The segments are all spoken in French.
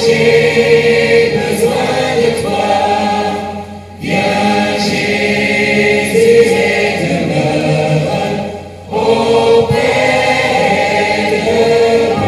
j'ai besoin de toi. Viens Jésus et demeure auprès de moi.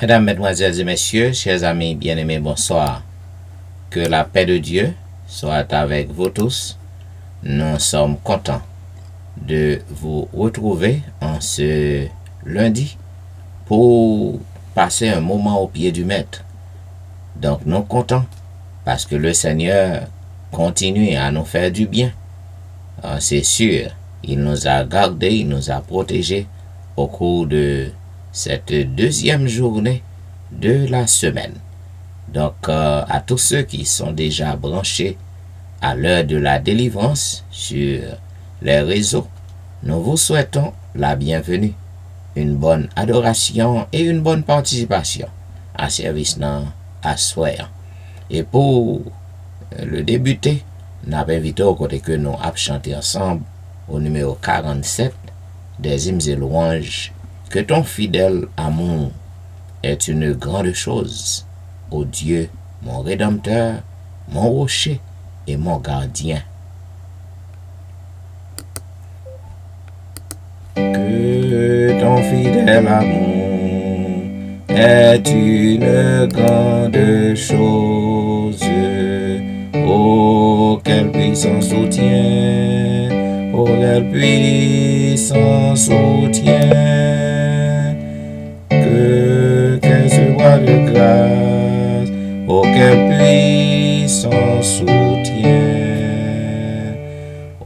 Mesdames, Mesdemoiselles et Messieurs, chers amis bien-aimés, bonsoir. Que la paix de Dieu soit avec vous tous. Nous sommes contents de vous retrouver en ce lundi pour passer un moment au pied du Maître. Donc nous sommes contents parce que le Seigneur continue à nous faire du bien. C'est sûr, il nous a gardés, il nous a protégés au cours de cette deuxième journée de la semaine. Donc, à tous ceux qui sont déjà branchés à l'heure de la délivrance sur les réseaux, nous vous souhaitons la bienvenue, une bonne adoration et une bonne participation à service à soir. Et pour le débuter, nous avons invité au côté que nous avons chanté ensemble au numéro 47 des hymnes et louanges. Que ton fidèle amour est une grande chose, ô Dieu, mon Rédempteur, mon rocher et mon gardien. Que ton fidèle amour est une grande chose, ô quel puissant soutien, ô quel puissant soutien. Qu'elle soit de grâce, oh quel puissant soutien.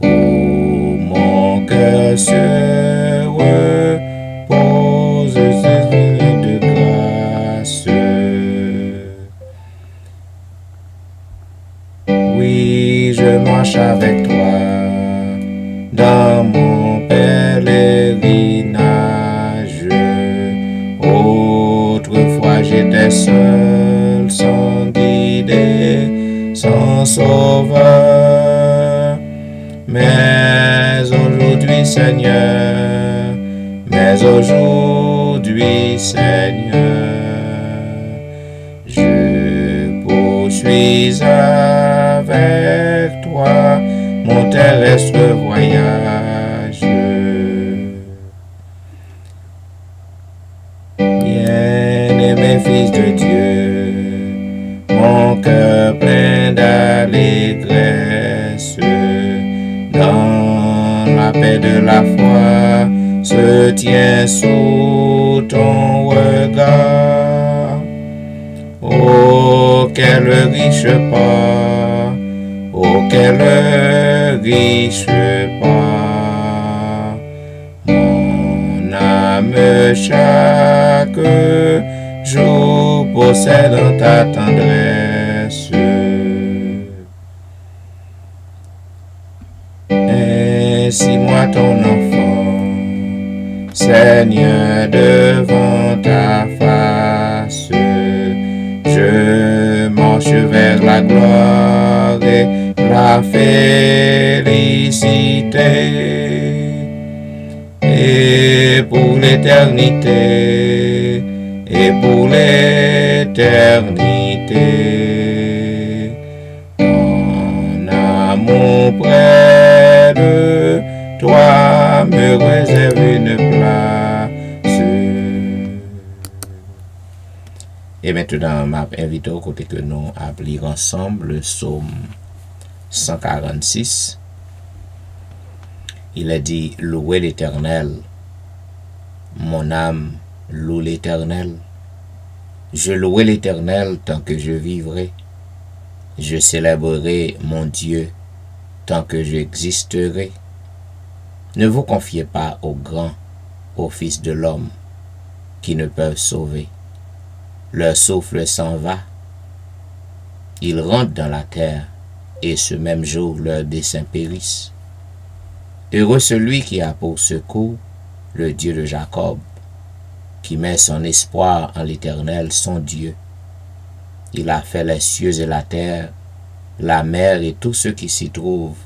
Oh mon cœur se repose de grâce. Oui, je marche avec toi dans mon pèlerinage. Autrefois j'étais seul, sans guider, sans sauveur. Mais aujourd'hui, Seigneur, je poursuis avec toi mon terrestre voyage. Bien-aimé fils de Dieu, mon cœur plein d'allégresse, dans la paix de la foi, se tient sous ton regard. Oh, quel riche pas, oh, quel riche pas, mon âme chaque jour possède en ta tendresse. Ainsi moi ton enfant, Seigneur, devant ta face, je marche vers la gloire et la félicité. Et pour l'éternité, ton amour près de toi me réserve une place. Et maintenant, je m'invite au côté que nous allons lire ensemble le psaume 146. Il est dit, louez l'Éternel. Mon âme loue l'Éternel. Je louerai l'Éternel tant que je vivrai. Je célébrerai mon Dieu tant que j'existerai. Ne vous confiez pas aux grands, aux fils de l'homme, qui ne peuvent sauver. Leur souffle s'en va. Ils rentrent dans la terre, et ce même jour leurs desseins périssent. Heureux celui qui a pour secours le Dieu de Jacob, qui met son espoir en l'Éternel, son Dieu. Il a fait les cieux et la terre, la mer et tout ce qui s'y trouve.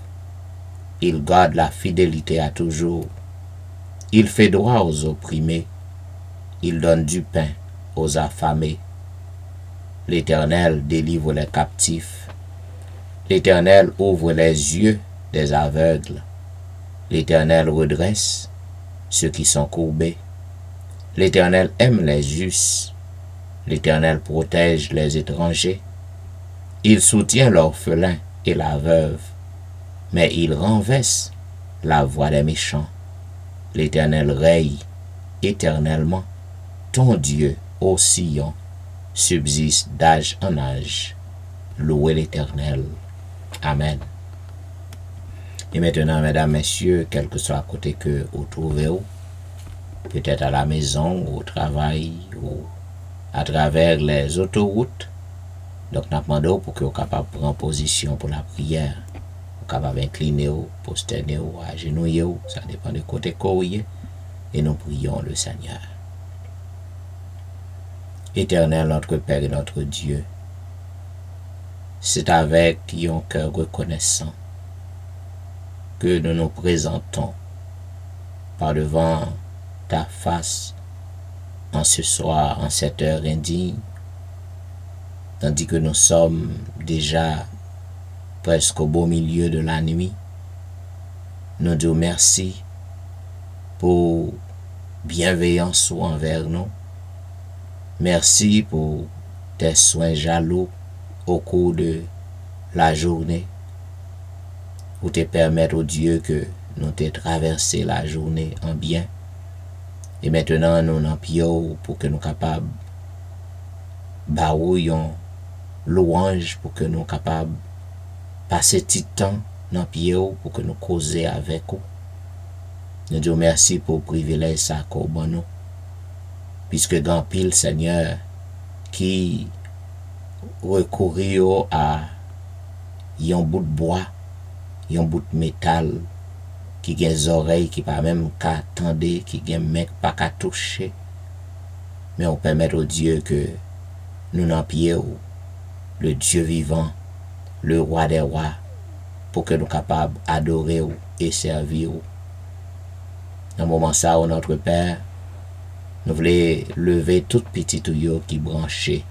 Il garde la fidélité à toujours. Il fait droit aux opprimés. Il donne du pain aux affamés. L'Éternel délivre les captifs. L'Éternel ouvre les yeux des aveugles. L'Éternel redresse ceux qui sont courbés. L'Éternel aime les justes. L'Éternel protège les étrangers. Il soutient l'orphelin et la veuve, mais il renverse la voix des méchants. L'Éternel règne éternellement. Ton Dieu, ô Sion, subsiste d'âge en âge. Louez l'Éternel. Amen. Et maintenant, mesdames, messieurs, quel que soit à côté que vous trouvez-vous, peut-être à la maison, au travail, ou à travers les autoroutes, donc nous demandons pour que vous soyez capable de prendre position pour la prière. Vous capable d'incliner, posterner, agenouiller, ça dépend de côté courrier, et nous prions le Seigneur. Éternel, notre Père et notre Dieu, c'est avec un cœur reconnaissant que nous nous présentons par devant ta face en ce soir, en cette heure indigne, tandis que nous sommes déjà presque au beau milieu de la nuit. Nous disons merci pour bienveillance envers nous. Merci pour tes soins jaloux au cours de la journée, pour te permettre, oh Dieu, que nous te traversé la journée en bien. Et maintenant, nous en prions pour que nous soyons capables de barouiller louange, pour que nous soyons capables de passer petit temps dans prions pour que nous causions avec vous. Nous disons merci pour le privilège ça qu'on nous. Puisque grand pile, Seigneur, qui recourir à un bout de bois, un bout de métal, qui a des oreilles qui pas même qu'à attendre, qui a mec pas qu'à toucher. Mais on permet au Dieu que nous n'en prions, le Dieu vivant, le roi des rois, pour que nous soyons capables d'adorer et servir. Dans un moment ça, notre Père, nous voulons lever toute petite yo qui branché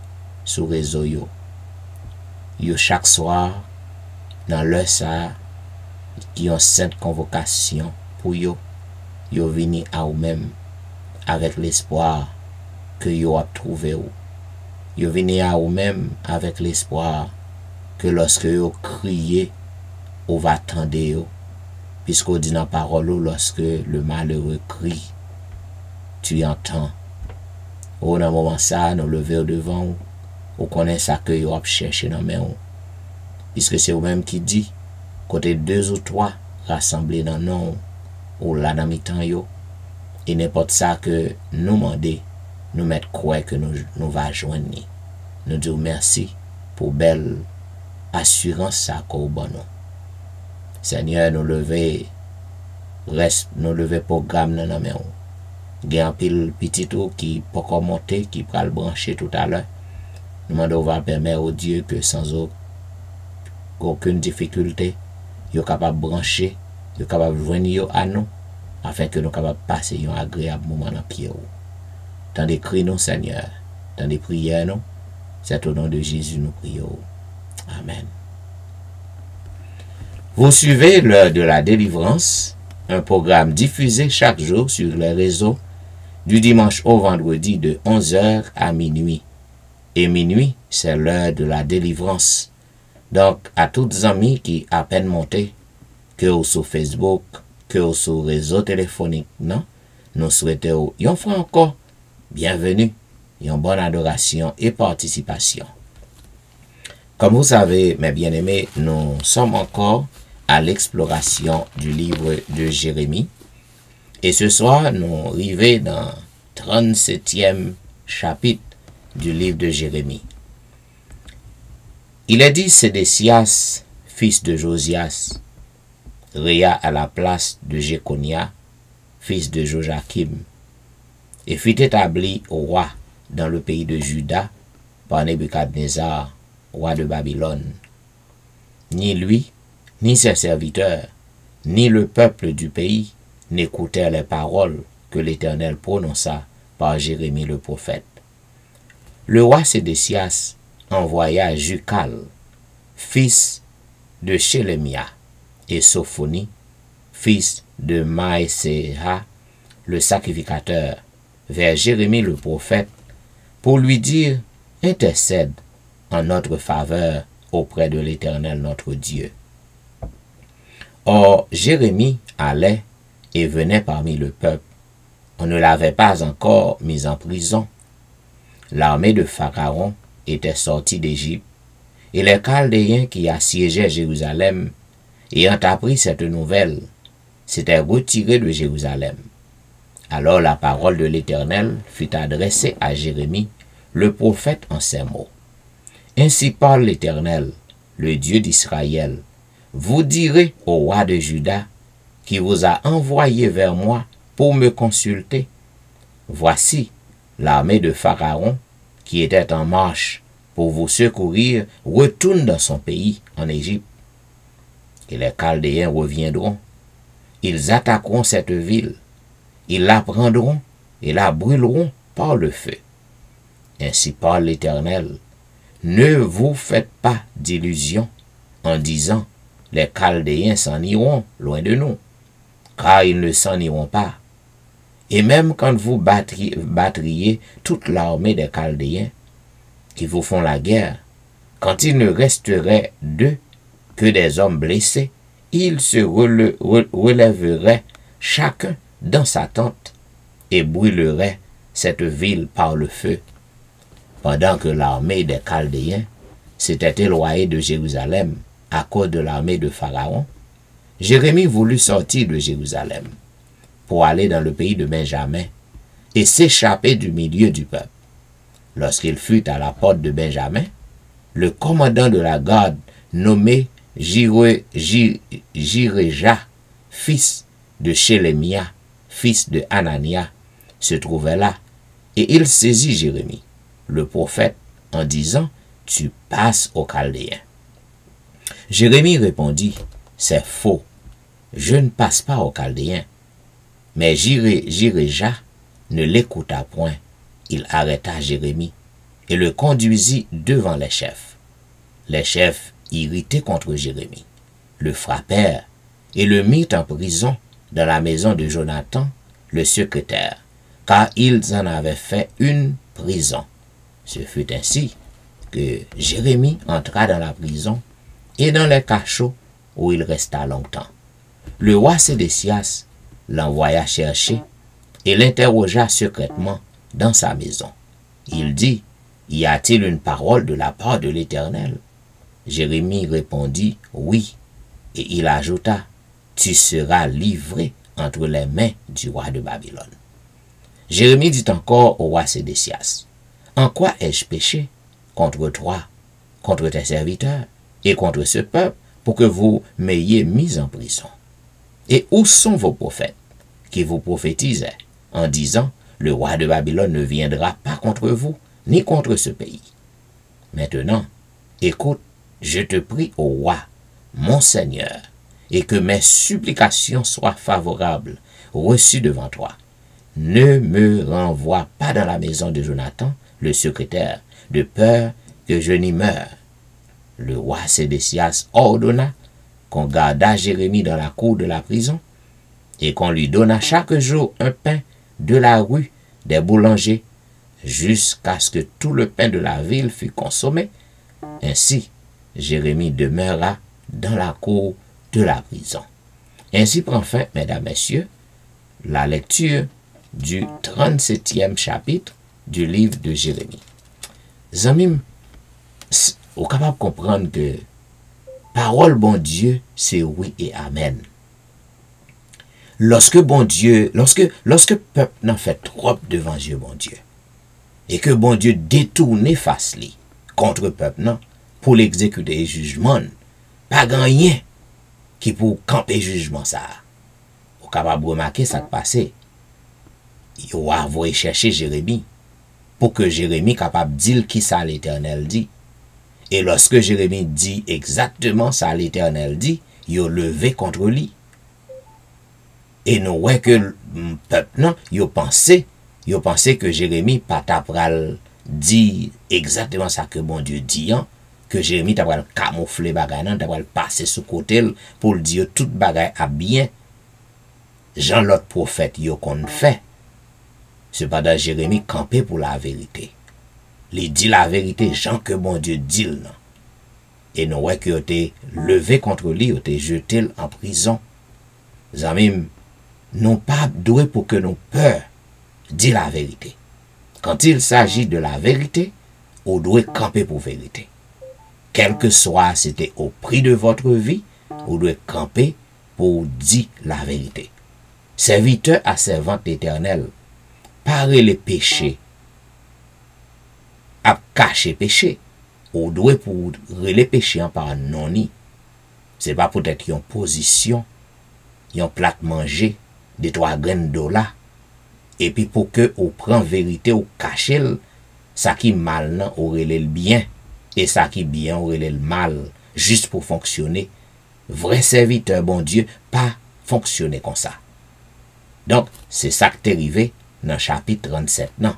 sur le réseau yo. Yo chaque soir, dans l'heure ça, qui ont cette convocation pour yo, yo vini à vous-même avec l'espoir que yo a trouvé ou. Yo vini à vous-même avec l'espoir que lorsque yo criez, on va attendre yo. Puisqu'on dit dans la parole, lorsque le malheureux crie, tu entends. Au dans moment ça, nous lever devant vous, on connaît ça que vous avez cherché dans main. Puisque c'est vous-même qui dit, côté 2 ou 3 rassemblés dans nous, ou là dans mi-temps yo, et n'importe ça que nous demandons, nous mettre quoi que nous va joindre. Nous disons merci pour belle assurance ça qu'on bon nous. Seigneur, nous lever programme dans la main. Il y a un pile petit tout qui peut monter, qui peut le brancher tout à l'heure. Nous demandons va permettre au Dieu que sans aucune difficulté, il est capable de brancher, il est capable de joindre à nous, afin que nous soyons capables de passer un agréable moment dans le pied. Tant des cris, nous, Seigneur, tant des prières, nous, c'est au nom de Jésus nous prions. Amen. Vous suivez l'heure de la délivrance, un programme diffusé chaque jour sur les réseaux du dimanche au vendredi de 11h à minuit. Et minuit, c'est l'heure de la délivrance. Donc, à tous les amis qui à peine montés, que vous sur Facebook, que vous sur réseau téléphonique, non, nous souhaitons une fois encore bienvenue une bonne adoration et participation. Comme vous savez, mes bien-aimés, nous sommes encore à l'exploration du livre de Jérémie. Et ce soir, nous arrivons dans le 37e chapitre du livre de Jérémie. Il est dit, Sédécias, fils de Josias, réa à la place de Jéconia, fils de Joachim, et fut établi roi dans le pays de Juda par Nebuchadnezzar, roi de Babylone. Ni lui, ni ses serviteurs, ni le peuple du pays n'écoutèrent les paroles que l'Éternel prononça par Jérémie le prophète. Le roi Sédécias envoya Jucal, fils de Shelemia, et Sophonie, fils de Maïséha, le sacrificateur, vers Jérémie le prophète, pour lui dire, intercède en notre faveur auprès de l'Éternel notre Dieu. Or, Jérémie allait et venait parmi le peuple. On ne l'avait pas encore mis en prison. L'armée de Pharaon était sortie d'Égypte, et les Chaldéens qui assiégeaient Jérusalem, ayant appris cette nouvelle, s'étaient retirés de Jérusalem. Alors la parole de l'Éternel fut adressée à Jérémie, le prophète, en ces mots. Ainsi parle l'Éternel, le Dieu d'Israël. Vous direz au roi de Juda, qui vous a envoyé vers moi pour me consulter. Voici, l'armée de Pharaon, qui était en marche pour vous secourir, retourne dans son pays, en Égypte. Et les Chaldéens reviendront. Ils attaqueront cette ville. Ils la prendront et la brûleront par le feu. Ainsi parle l'Éternel. Ne vous faites pas d'illusions en disant, les Chaldéens s'en iront loin de nous, car ils ne s'en iront pas. Et même quand vous battriez toute l'armée des Chaldéens qui vous font la guerre, quand il ne resterait d'eux que des hommes blessés, ils se relèveraient chacun dans sa tente et brûleraient cette ville par le feu. Pendant que l'armée des Chaldéens s'était éloignée de Jérusalem à cause de l'armée de Pharaon, Jérémie voulut sortir de Jérusalem pour aller dans le pays de Benjamin et s'échapper du milieu du peuple. Lorsqu'il fut à la porte de Benjamin, le commandant de la garde nommé Jiréja, fils de Shelemia, fils de Hanania, se trouvait là, et il saisit Jérémie, le prophète, en disant, « Tu passes aux Chaldéens. » Jérémie répondit, « C'est faux, je ne passe pas aux Chaldéens. » Mais Jiréja ne l'écouta point. Il arrêta Jérémie et le conduisit devant les chefs. Les chefs, irrités contre Jérémie, le frappèrent et le mirent en prison dans la maison de Jonathan, le secrétaire, car ils en avaient fait une prison. Ce fut ainsi que Jérémie entra dans la prison et dans les cachots où il resta longtemps. Le roi Sédécias l'envoya chercher et l'interrogea secrètement dans sa maison. Il dit, « Y a-t-il une parole de la part de l'Éternel » Jérémie répondit, « Oui. » Et il ajouta, « Tu seras livré entre les mains du roi de Babylone. » Jérémie dit encore au roi Sédécias, « En quoi ai-je péché contre toi, contre tes serviteurs et contre ce peuple pour que vous m'ayez mis en prison? Et où sont vos prophètes qui vous prophétisaient en disant, le roi de Babylone ne viendra pas contre vous, ni contre ce pays? Maintenant, écoute, je te prie au roi, mon Seigneur, et que mes supplications soient favorables, reçues devant toi. Ne me renvoie pas dans la maison de Jonathan, le secrétaire, de peur que je n'y meure. » Le roi Sédécias ordonna qu'on gardât Jérémie dans la cour de la prison et qu'on lui donna chaque jour un pain de la rue des boulangers jusqu'à ce que tout le pain de la ville fût consommé. Ainsi, Jérémie demeura dans la cour de la prison. Ainsi prend fin, mesdames, messieurs, la lecture du 37e chapitre du livre de Jérémie. Zamim, on est capable de comprendre que parole bon Dieu, c'est oui et amen. Lorsque bon Dieu, lorsque peuple n'a fait trop devant Dieu, bon Dieu, et que bon Dieu détourne face li contre peuple non, pour l'exécuter jugement, pas rien qui pour camper jugement ça. Vous capable de remarquer ça qui passé. Yo a envoyé chercher Jérémie pour que Jérémie capable de dire qui ça l'Éternel dit. Et lorsque Jérémie dit exactement ça l'Éternel dit, yo levé contre lui. Et nous voyons que le peuple non, yo pensé que Jérémie pas tapral dit exactement ça que bon Dieu dit hein, que Jérémie tapral camoufler bagay nan, tapral passer sous côté pour le dire tout bagay a bien. Jean l'autre prophète yo qu'on fait. Cependant Jérémie campé pour la vérité. Il dit la vérité Jean que bon Dieu dit non. Et nous voyons qu'il a été levé contre lui, il a été jeté en prison. Zamim, non pas doué pour que nous peur dire la vérité. Quand il s'agit de la vérité, on doit camper pour vérité. Quel que soit c'était au prix de votre vie, on doit camper pour dire la vérité. Serviteur à servante éternelle, parer les péchés, à cacher péché, on doit pour les péchés par non-ni. C'est pas peut-être une position, un plat manger, des 3 graines de là. Et puis pour que on prend vérité ou cache ça qui mal nan aurait le bien et ça qui bien aurait le mal juste pour fonctionner. Vrai serviteur bon Dieu pas fonctionner comme ça. Donc c'est ça qui est arrivé dans le chapitre 37 non.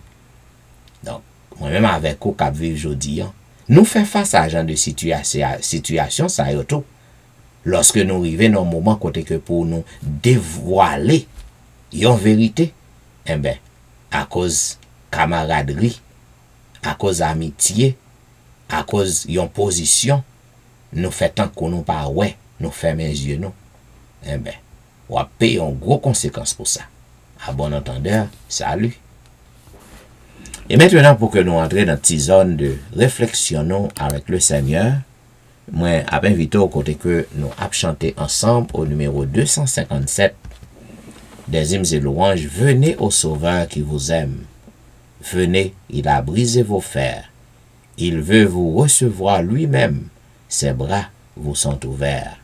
Donc moi-même avec vous qui vivre aujourd'hui, nous faisons face à ce genre de situation ça y est tout. Lorsque nous arrivons dans un moment côté que pour nous dévoiler une vérité, eh bien, à cause camaraderie, à cause amitié, à cause d'une position, nous faisons tant qu'on nous pas ouais, nous fermons les yeux nous. Eh bien, on va payer une grosse conséquence pour ça. À bon entendeur, salut. Et maintenant, pour que nous entrions dans cette zone de réflexion avec le Seigneur, moi, à invité au côté que nous avons chanté ensemble au numéro 257 des hymnes et louanges. Venez au Sauveur qui vous aime. Venez, il a brisé vos fers. Il veut vous recevoir lui-même. Ses bras vous sont ouverts.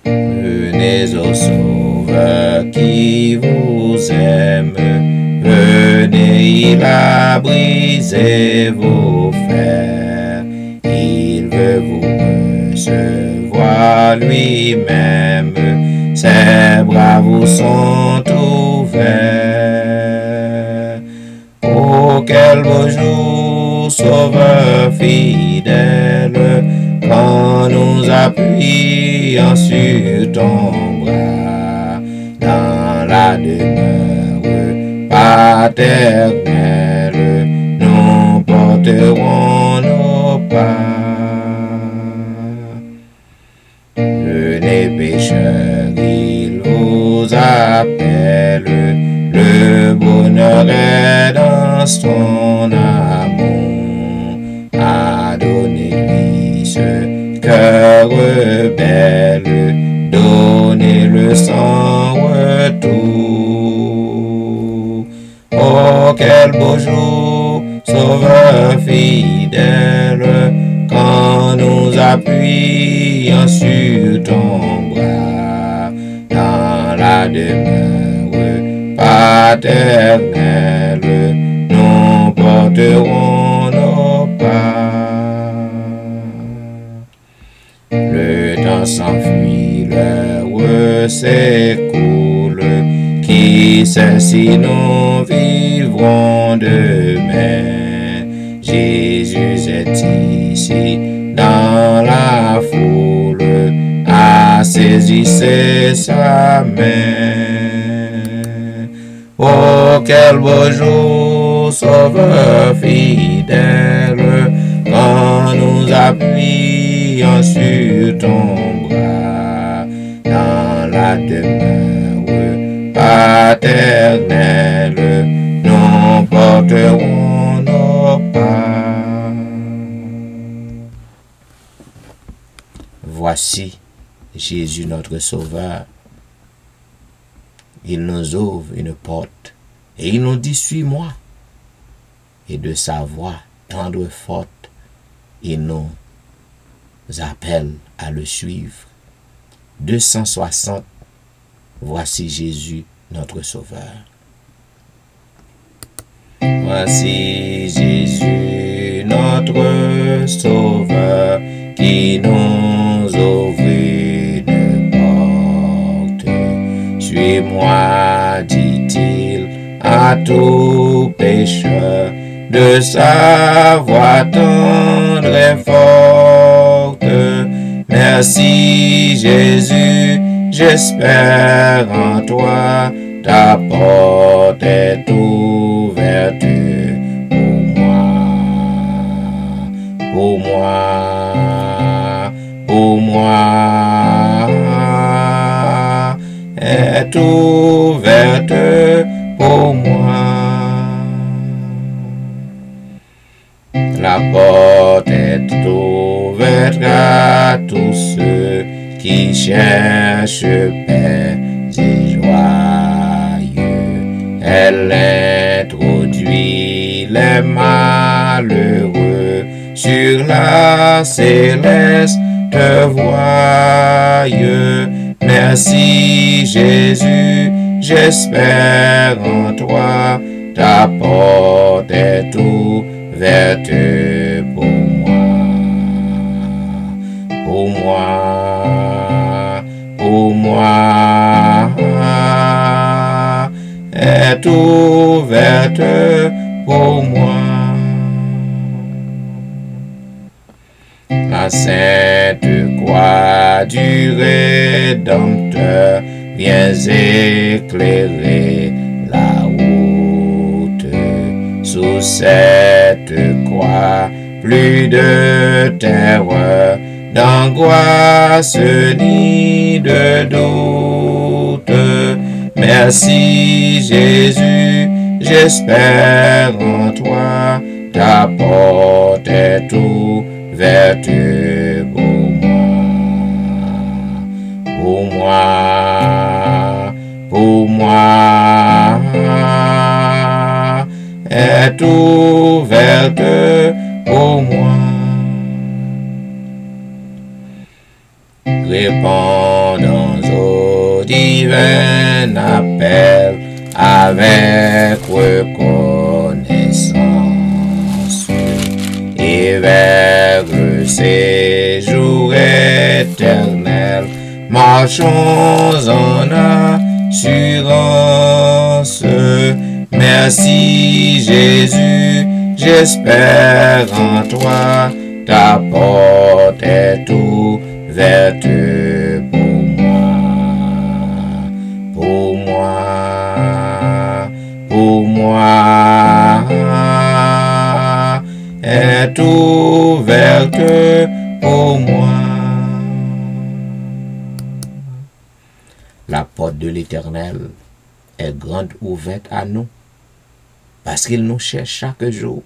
Venez au Sauveur qui vous aime. Venez, il a brisé vos fers. Il veut vous recevoir lui-même. Ses bras vous sont ouverts. Oh, quel beau jour, Sauveur fidèle, quand nous appuyons sur ton bras, dans la demeure paternelle, nous porterons nos pas. Venez pécheurs, il vous appelle, le bonheur est dans son amour, à donner-lui ce cœur rebelle, donnez-le sans retour. Oh, quel beau jour, Sauveur fidèle, quand nous appuyons sur ton bras, dans la demeure paternelle, nous porterons nos pas. Le temps s'enfuit, l'heure s'écoule, qui sait si nous vivrons demain. Jésus est ici dans la foule, saisissez sa main. Oh, quel beau jour, Sauveur fidèle, quand nous appuyons sur ton bras, dans la demeure paternels, nous porterons nos pas. Voici Jésus notre Sauveur. Il nous ouvre une porte et il nous dit, suis-moi. Et de sa voix tendre et forte, il nous appelle à le suivre. 260, voici Jésus notre Sauveur. Voici Jésus notre Sauveur qui nous ouvre une porte. Suis-moi, dit-il à tout pécheur, de sa voix tendre et forte. Merci Jésus, j'espère en toi, ta porte est ouverte pour moi, pour moi, est ouverte pour moi. La porte est ouverte à tous ceux qui cherchent paix et joyeux. Elle introduit les malheureux sur la céleste voie. Merci Jésus, j'espère en toi, ta porte est ouverte pour moi, pour moi, pour moi, est ouverte pour moi. La sainte croix du Rédempteur vient éclairer la route. Sous cette croix, plus de terreur, d'angoisse ni de doute. Merci Jésus, j'espère en toi, ta porte est ouverte pour moi, pour moi, est ouverte pour moi. Répondons au divin appel avec reconnaissance et vers le séjour éternel, marchons en assurance. Merci Jésus, j'espère en toi, ta porte est ouverte pour moi, pour moi, pour moi, est ouverte pour moi. La porte de l'Éternel est grande ouverte à nous, parce qu'il nous cherche chaque jour.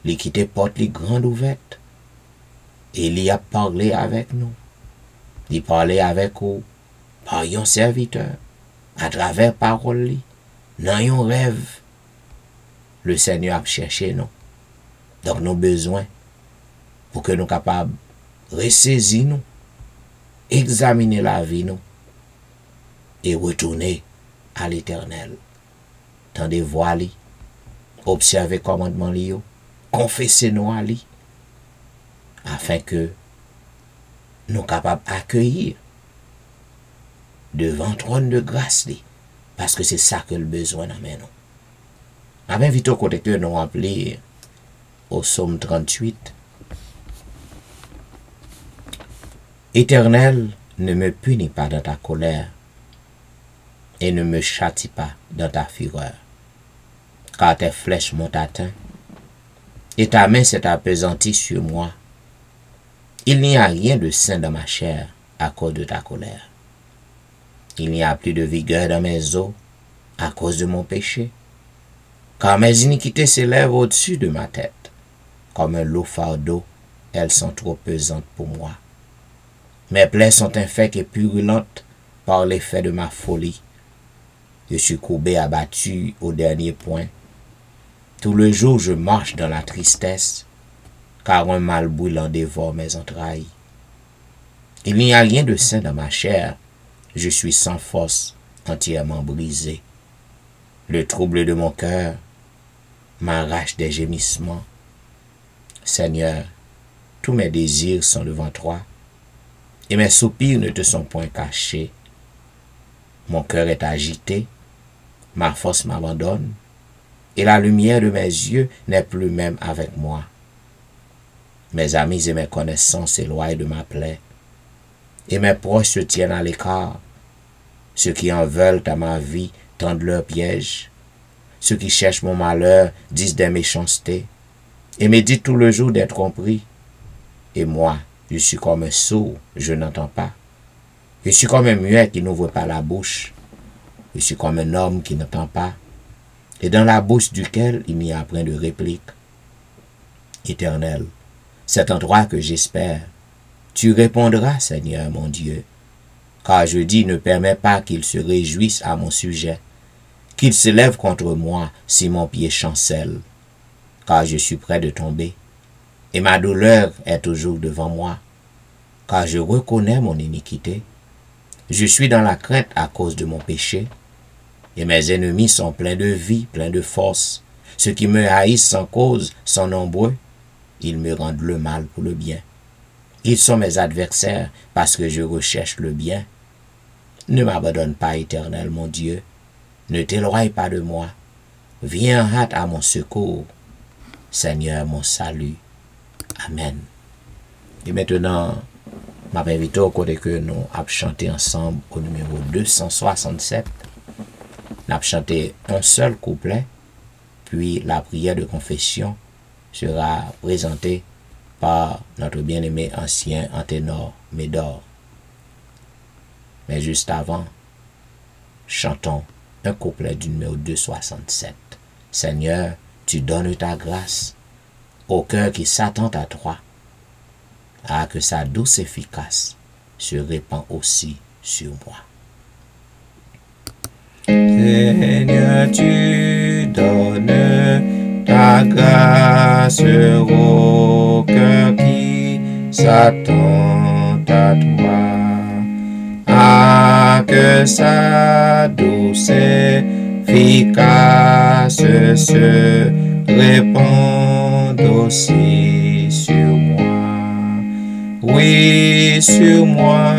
L'équité porte les grandes ouvertes. Et il y a parlé avec nous. Il parlait avec nous par un serviteur, à travers parole, dans un rêve. Le Seigneur a cherché nous. Donc nous avons besoin pour que nous soyons capables de ressaisir nous, examiner la vie nous et retourner à l'Éternel. Tendez voir lui, observer commandement lui, confesser nous à lui, afin que nous soyons capables d'accueillir devant le trône de grâce lui, parce que c'est ça que le besoin d'amener nous. Avec vite au côté que nous rappelons au psaume 38. Éternel, ne me punis pas dans ta colère et ne me châtie pas dans ta fureur, car tes flèches m'ont atteint et ta main s'est appesantie sur moi. Il n'y a rien de sain dans ma chair à cause de ta colère. Il n'y a plus de vigueur dans mes os à cause de mon péché, car mes iniquités s'élèvent au-dessus de ma tête. Comme un lourd fardeau, elles sont trop pesantes pour moi. Mes plaies sont infectes et purulentes par l'effet de ma folie. Je suis courbé, abattu au dernier point. Tout le jour, je marche dans la tristesse, car un mal brûlant dévore mes entrailles. Il n'y a rien de sain dans ma chair. Je suis sans force, entièrement brisé. Le trouble de mon cœur m'arrache des gémissements. Seigneur, tous mes désirs sont devant toi, et mes soupirs ne te sont point cachés. Mon cœur est agité, ma force m'abandonne, et la lumière de mes yeux n'est plus même avec moi. Mes amis et mes connaissances s'éloignent de ma plaie, et mes proches se tiennent à l'écart. Ceux qui en veulent à ma vie tendent leurs pièges. Ceux qui cherchent mon malheur disent des méchancetés, et méditent tout le jour d'être compris. Et moi, je suis comme un sourd, je n'entends pas. Je suis comme un muet qui n'ouvre pas la bouche. Je suis comme un homme qui n'entend pas, et dans la bouche duquel il n'y a point de réplique. Éternel, c'est en toi que j'espère. Tu répondras, Seigneur mon Dieu, car je dis, ne permets pas qu'il se réjouisse à mon sujet, qu'il se lève contre moi si mon pied chancelle, car je suis près de tomber, et ma douleur est toujours devant moi, car je reconnais mon iniquité. Je suis dans la crainte à cause de mon péché, et mes ennemis sont pleins de vie, pleins de force. Ceux qui me haïssent sans cause sont nombreux, ils me rendent le mal pour le bien. Ils sont mes adversaires parce que je recherche le bien. Ne m'abandonne pas, Éternel mon Dieu, ne t'éloigne pas de moi. Viens en hâte à mon secours, Seigneur mon salut. Amen. Et maintenant, je m'invite au côté que nous avons chanté ensemble au numéro 267. Nous avons chanté un seul couplet, puis la prière de confession sera présentée par notre bien-aimé ancien ténor Médor. Mais juste avant, chantons un couplet du numéro 267. Seigneur, tu donnes ta grâce au cœur qui s'attend à toi, à que sa douce efficace se répand aussi sur moi. Seigneur, tu donnes ta grâce au cœur qui s'attend à toi, à que sa douce efficace se répande aussi sur moi. Oui, sur moi,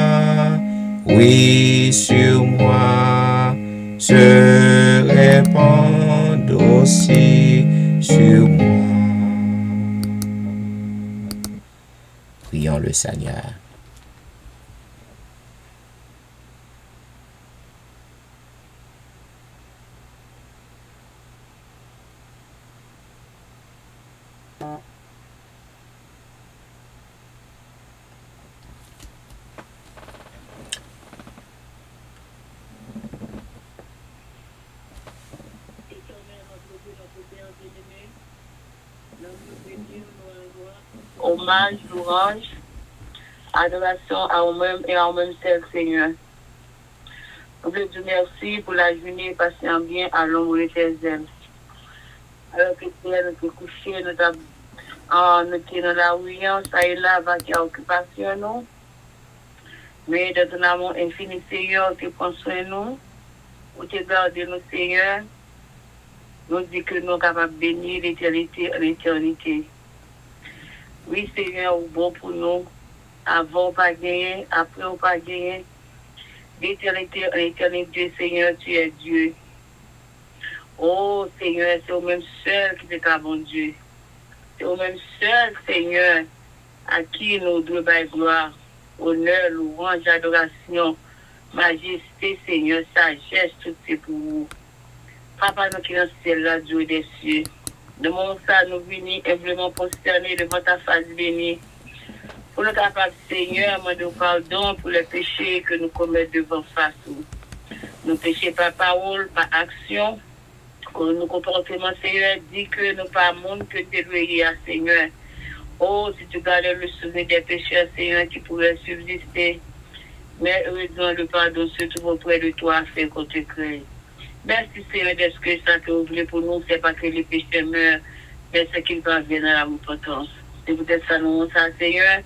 oui, sur moi, se répand aussi sur moi. Prions le Seigneur. Hommage, louange, adoration à vous-même et à vous-même seul, Seigneur. Nous voulons te remercier pour la journée passée en bien à l'ombre de tes ailes. Alors que Seigneur, nous sommes couchés, nous sommes dans la rue, ça et là, avec l'occupation, nous. Mais de ton amour infini, Seigneur, tu prends soin de nous, ou tu gardes nous, Seigneur. Nous dit que nous sommes capables de bénir l'éternité en éternité. Oui, Seigneur, ou bon pour nous. Avant, pas gagné, après, on pas gagné. D'éternité en éternité, Seigneur, tu es Dieu. Oh, Seigneur, c'est au même seul qui est bon Dieu. C'est au même seul, Seigneur, à qui nous devons faire gloire, honneur, louange, adoration, majesté, Seigneur, sagesse, tout c'est pour vous. Papa, nous qui sommes dans là, Dieu des cieux. De mon ça, nous venons humblement prosternés devant ta face bénie. Pour nous capables, Seigneur, moi de pardon pour les péchés que nous commettons devant face. Nous péchons par parole, par action. Nos comportements, Seigneur, dit que nous pas monde que tu es à Seigneur. Oh, si tu gardes le souvenir des pécheurs, Seigneur, qui pourraient subsister. Mais heureusement, le pardon se trouve auprès de toi, afin qu'on te crée. Merci, Seigneur, de ce que ça que vous voulez pour nous, c'est pas que les pécheurs meurent, mais c'est qu'ils parviennent à la repentance. C'est peut-être ça, nous, ça, Seigneur.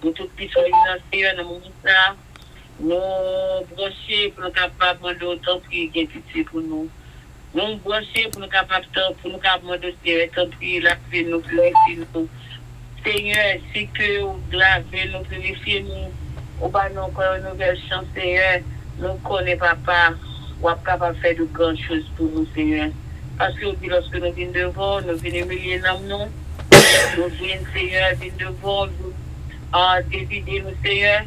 Nous tous qui sont là, Seigneur, dans mon ça, nous brancher pour nous capables d'autant prier qui est pitié pour nous. Nous brancher pour nous capables de Seigneur, tant prier la paix, nous purifier nous. Seigneur, si que vous gravez, nous purifier nous, au bas nous encore une nouvelle chance, Seigneur, nous connaissons papa, ou êtes capable de faire de grandes choses pour nous, Seigneur. Parce que lorsque nous venons devant, nous venons humilier dans nous, nous venons, Seigneur, venons devant nous, à dévider nous, Seigneur,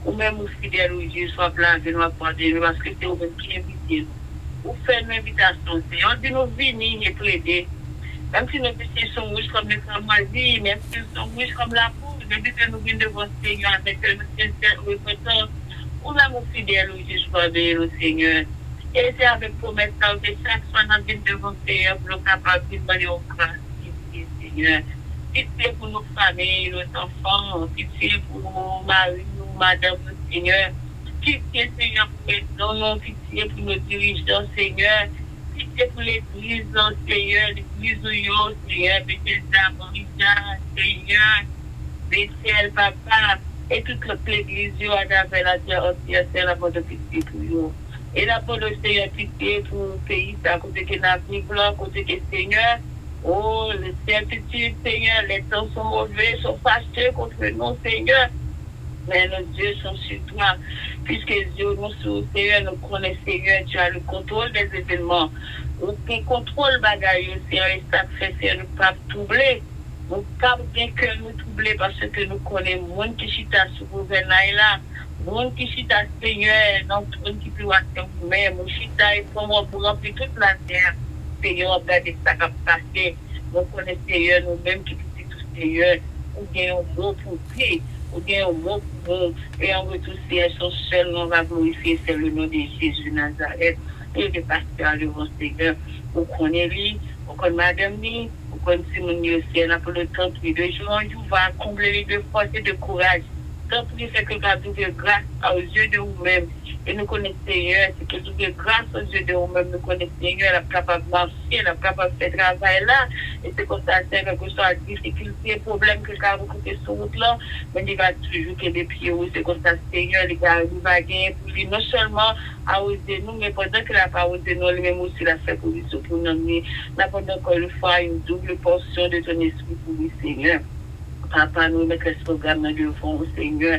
ou même nous fidèles, ou Dieu soit plein de nous apporter, parce que c'est vous-même qui invitez nous. Vous faites une invitation, Seigneur, on dit nous venir et plaider. Même si nos péchés sont rouges comme les cramoisis, même s'ils sont rouges comme la poudre, depuis que nous venons devant le Seigneur avec une sincère repentance, ou même nous fidèles, ou Dieu soit béni, Seigneur. Et c'est avec promesse que chaque fois nous venons devant le Seigneur pour nous capables de demander au grâce, Seigneur. Pitié pour nos familles, nos enfants, pitié pour nos maris, nos madames, Seigneur. Pitié, Seigneur, pour nos pitié pour nos dirigeants, Seigneur. Pitié pour l'église, Seigneur, l'église où yo, Seigneur, Bethesda, Morita, Seigneur, Bethel, Papa, et toute l'église, yo, à travers la terre entière, c'est la bonne pitié pour yo. Et la bonne Seigneur, pitié pour le pays, à côté que la vie blanc, côté que Seigneur. Oh, les certitudes, Seigneur, les temps sont mauvais, sont fâcheux contre nous, Seigneur. Mais nos dieux sont sur toi. Puisque Dieu nous sur Seigneur, nous connaissons, Seigneur, tu as le contrôle des événements. Nous contrôle bagaille, Seigneur, et ça fait, Seigneur, nous ne pas troubler. Nous ne pas bien que nous troubler parce que nous connaissons le monde qui chita sur le gouvernement là. Le monde qui chita, Seigneur, non, tout le monde qui peut voir vous-même. Nous chita et pour remplir toute la terre. Seigneur, regardez ça qui a passé. Nous connaissons, Seigneur, nous-mêmes qui sommes tous, Seigneur, ou bien un mot pour prier, ou bien un mot pour nous. Et en retour, Seigneur, son seul nom va glorifier, c'est le nom de Jésus de Nazareth. Et de pasteur devant Seigneur. Vous connaissez lui, vous connaissez madame lui, vous connaissez Simon aussi, on a pour le temps de jour en jour, va combler les deux forces et de courage. Tant pis, c'est que vous avez grâce aux yeux de vous-même. Et nous connaissons Seigneur, c'est que tout est grâce aux yeux de nous-mêmes, nous connaissons Seigneur, la capable de marcher, la capable de faire travail là. Et c'est comme ça, c'est quelque chose de difficulté, problème que vous côté sur route là, mais il va toujours que des pieds où c'est comme ça, Seigneur, il va gagner pour lui, non seulement à oser nous, mais pendant qu'il n'a pas osé nous, lui-même aussi la fait pour lui, pour nous, nous avons encore une fois une double portion de ton esprit pour lui, Seigneur. Papa, nous mettons ce programme devant, Seigneur.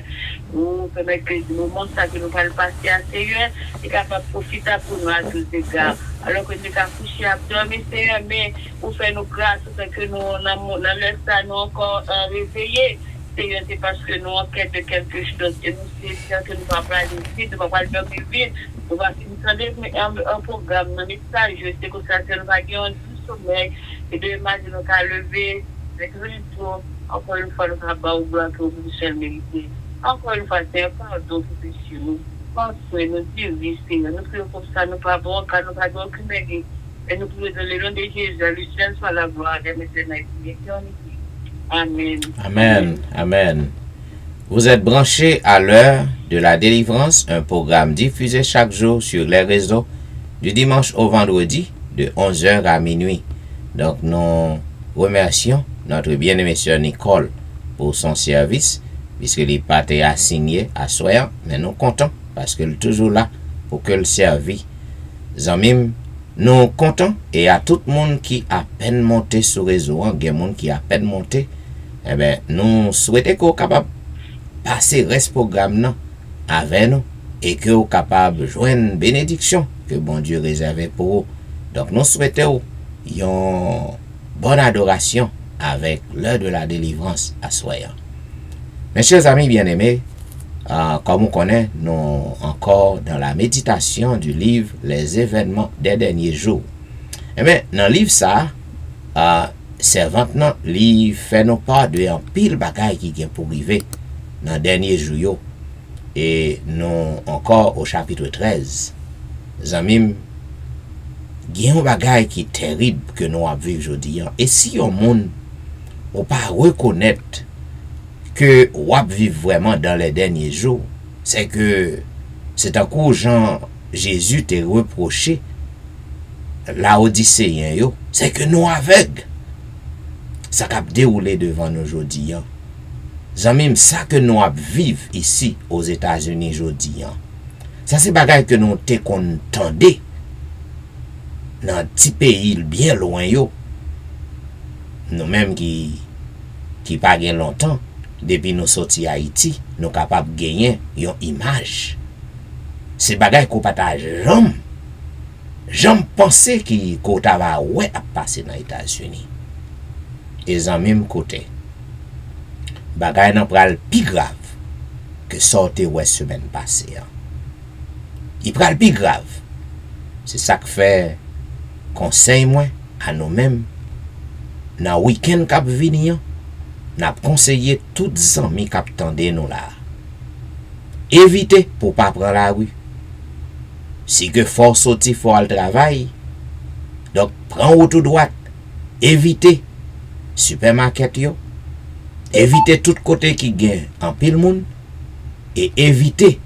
Nous permettons que le moment que nous allons passer à Seigneur est capable de profiter pour nous à tous égards. Alors que nous avons couché à dormir, Seigneur, mais pour faire nos grâces, parce que nous avons nous encore réveillés. Seigneur, c'est parce que nous en quête de quelque chose. Et nous savons que nous ne pouvons pas aller vite, nous ne pouvons pas dormir vite. Nous allons finir un programme, un message. C'est comme ça que nous allons du sommeil. Et demain, nous allons lever avec le retour. Encore une fois, nous avons blanc que vous seul mérité. Encore une fois, c'est un pardon pour pécher nous. Pensez, nous dirige, Seigneur. Nous prions pour ça, nous ne pouvons pas, car nous n'avons aucune mérite. Et nous prions dans le nom de Jésus, lui seul soit la gloire des maintenant et l'éternité. Amen. Amen. Amen. Vous êtes branchés à l'heure de la délivrance, un programme diffusé chaque jour sur les réseaux du dimanche au vendredi de 11h à minuit. Donc, nous remercions notre bien-aimée sœur Nicole pour son service, puisqu'il n'est pas assigné à soi, mais nous comptons, parce qu'elle est toujours là pour que le service. Zamim, nous comptons, et à tout le monde qui a peine monté sur le réseau, il y a des gens qui a peine monté, eh bien, nous souhaitons qu'on soit capable de passer ce programme avec nous, et que vous capable de joindre une bénédiction que bon Dieu réservé pour vous. Donc, nous souhaitons une bonne adoration avec l'heure de la délivrance à soyant. Mes chers amis bien-aimés, comme on connaît, nous encore dans la méditation du livre Les événements des derniers jours. Eh bien, dans le livre ça, c'est maintenant, livre fait nos part de un pile bagaille qui vient pour arriver dans les derniers jours. Et nous encore au chapitre 13. Zamim, il y a un bagage qui est terrible que nous avons vécu aujourd'hui. Et si on monde ou pas reconnaître que on vit vraiment dans les derniers jours, c'est que c'est un coup Jean Jésus t'a reproché Laodicéen yo, c'est que nous aveugles. Ça a déroulé devant nous aujourd'hui. Zamim, ça que nous vivons ici aux États-Unis aujourd'hui. Ça c'est bagage que nous te contendé dans un petit pays bien loin yo. Nous même qui pas gain longtemps depuis nous sorti Haïti, nous capable gagner une image. C'est bagage qu'on partage jamais pensé qui côté va ouais à passer dans les États-Unis. Et en même côté bagage nan pral plus grave que sorti ouais semaine passée. Il pral plus grave. C'est ça que fait conseil moi à nous-mêmes dans week-end k'ap vini n'a conseillé toutes amis k'ap tande nous là. Évitez pour pas prendre la rue. Si que faut sortir faut al travail. Donc prends route droite. Évitez supermarket yo. Évitez tout côté qui gagne en pile monde et évitez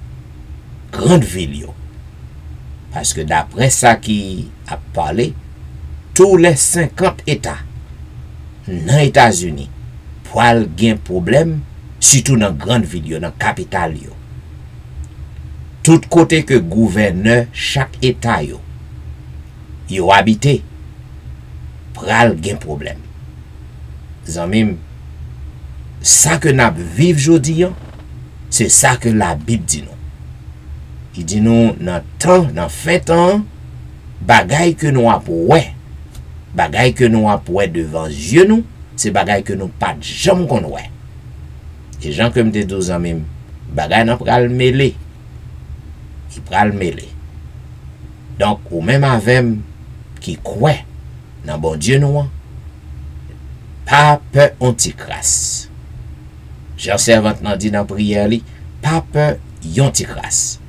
grande ville yo. Parce que d'après ça qui a parlé, tous les 50 États dans les États-Unis pour gain problème, surtout dans grande ville, dans capitale yo. Tout côté que gouverneur chaque État yo habité pral gain problème. Zanmim, ça que nous vivons aujourd'hui, c'est ça que la Bible dit nous. Il dit nous dans fin temps, bagay que nous avons bagay que nous avons devant yeux nous, c'est bagay que nous pas jamais qu'on ouais. Et gens comme des 12 ans même, bagay n'a pral mêler. Il pral mêler. Donc ou même avec qui croit dans bon Dieu nous, pas peur anticras. Jean servant nan dit dans prière li, pas peur anticras.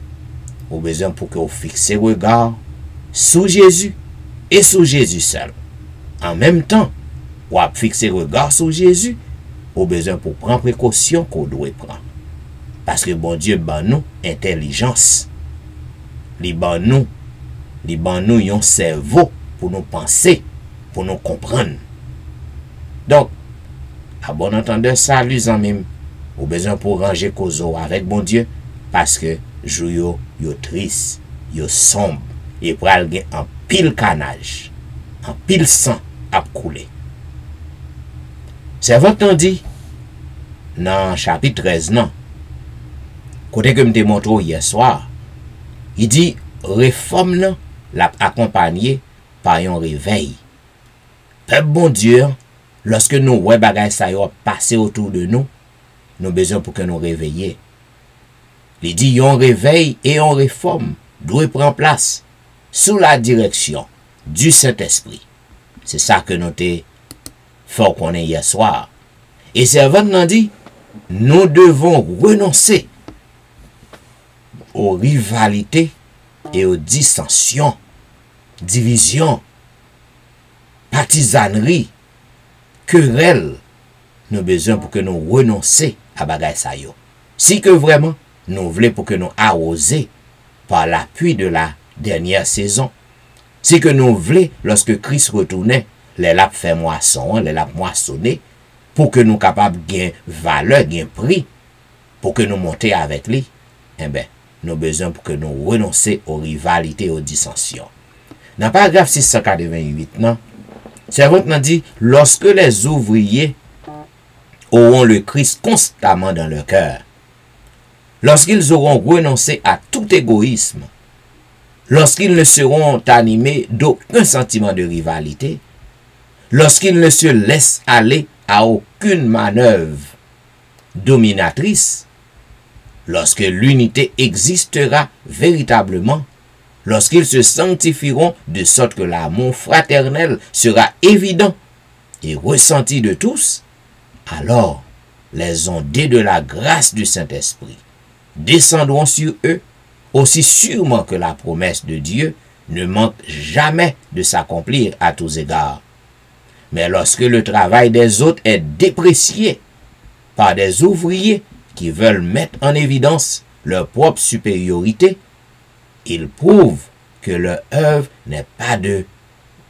Ou besoin pour que vous fixez regard sous Jésus et sous Jésus seul. En même temps, ou à fixer regard sur Jésus, ou besoin pour prendre précaution qu'on doit prendre. Parce que bon Dieu ban nous intelligence. Li ban nous un cerveau pour nous penser, pour nous comprendre. Donc, à bon entendeur, salut amis, ou besoin pour ranger cause avec bon Dieu, parce que jou yo triste, yo sombre, et pral gen en pile canage, en pile sang à couler. C'est votre dit dans chapitre 13 non. Côté que me démontre hier soir, il dit réforme là l'a accompagné par un réveil. Peuple bon Dieu, lorsque nous ouais bagay ça yo passer autour de nous, nous besoin pour que nous réveiller. Il dit un réveil et une réforme doit prendre place sous la direction du Saint-Esprit. C'est ça que nous te faut qu'on ait hier soir. Et servant nous dit, nous devons renoncer aux rivalités et aux dissensions, divisions, partisaneries, querelles. Nous besoin pour que nous renoncer à bagay sa yo. Si que vraiment nous voulons pour que nous arroser par l'appui de la dernière saison. Si que nous voulons, lorsque Christ retournait, les laps fait moisson, les laps moissonner, pour que nous capables de gagner valeur, gagner prix, pour que nous monter avec lui, eh bien, nous besoin pour que nous renoncer aux rivalités et aux dissensions. Dans le paragraphe 688, non, servant nous dit, lorsque les ouvriers auront le Christ constamment dans leur cœur, lorsqu'ils auront renoncé à tout égoïsme, lorsqu'ils ne seront animés d'aucun sentiment de rivalité, lorsqu'ils ne se laissent aller à aucune manœuvre dominatrice, lorsque l'unité existera véritablement, lorsqu'ils se sanctifieront de sorte que l'amour fraternel sera évident et ressenti de tous, alors les ondées de la grâce du Saint-Esprit descendront sur eux aussi sûrement que la promesse de Dieu ne manque jamais de s'accomplir à tous égards. Mais lorsque le travail des autres est déprécié par des ouvriers qui veulent mettre en évidence leur propre supériorité, ils prouvent que leur œuvre n'est pas de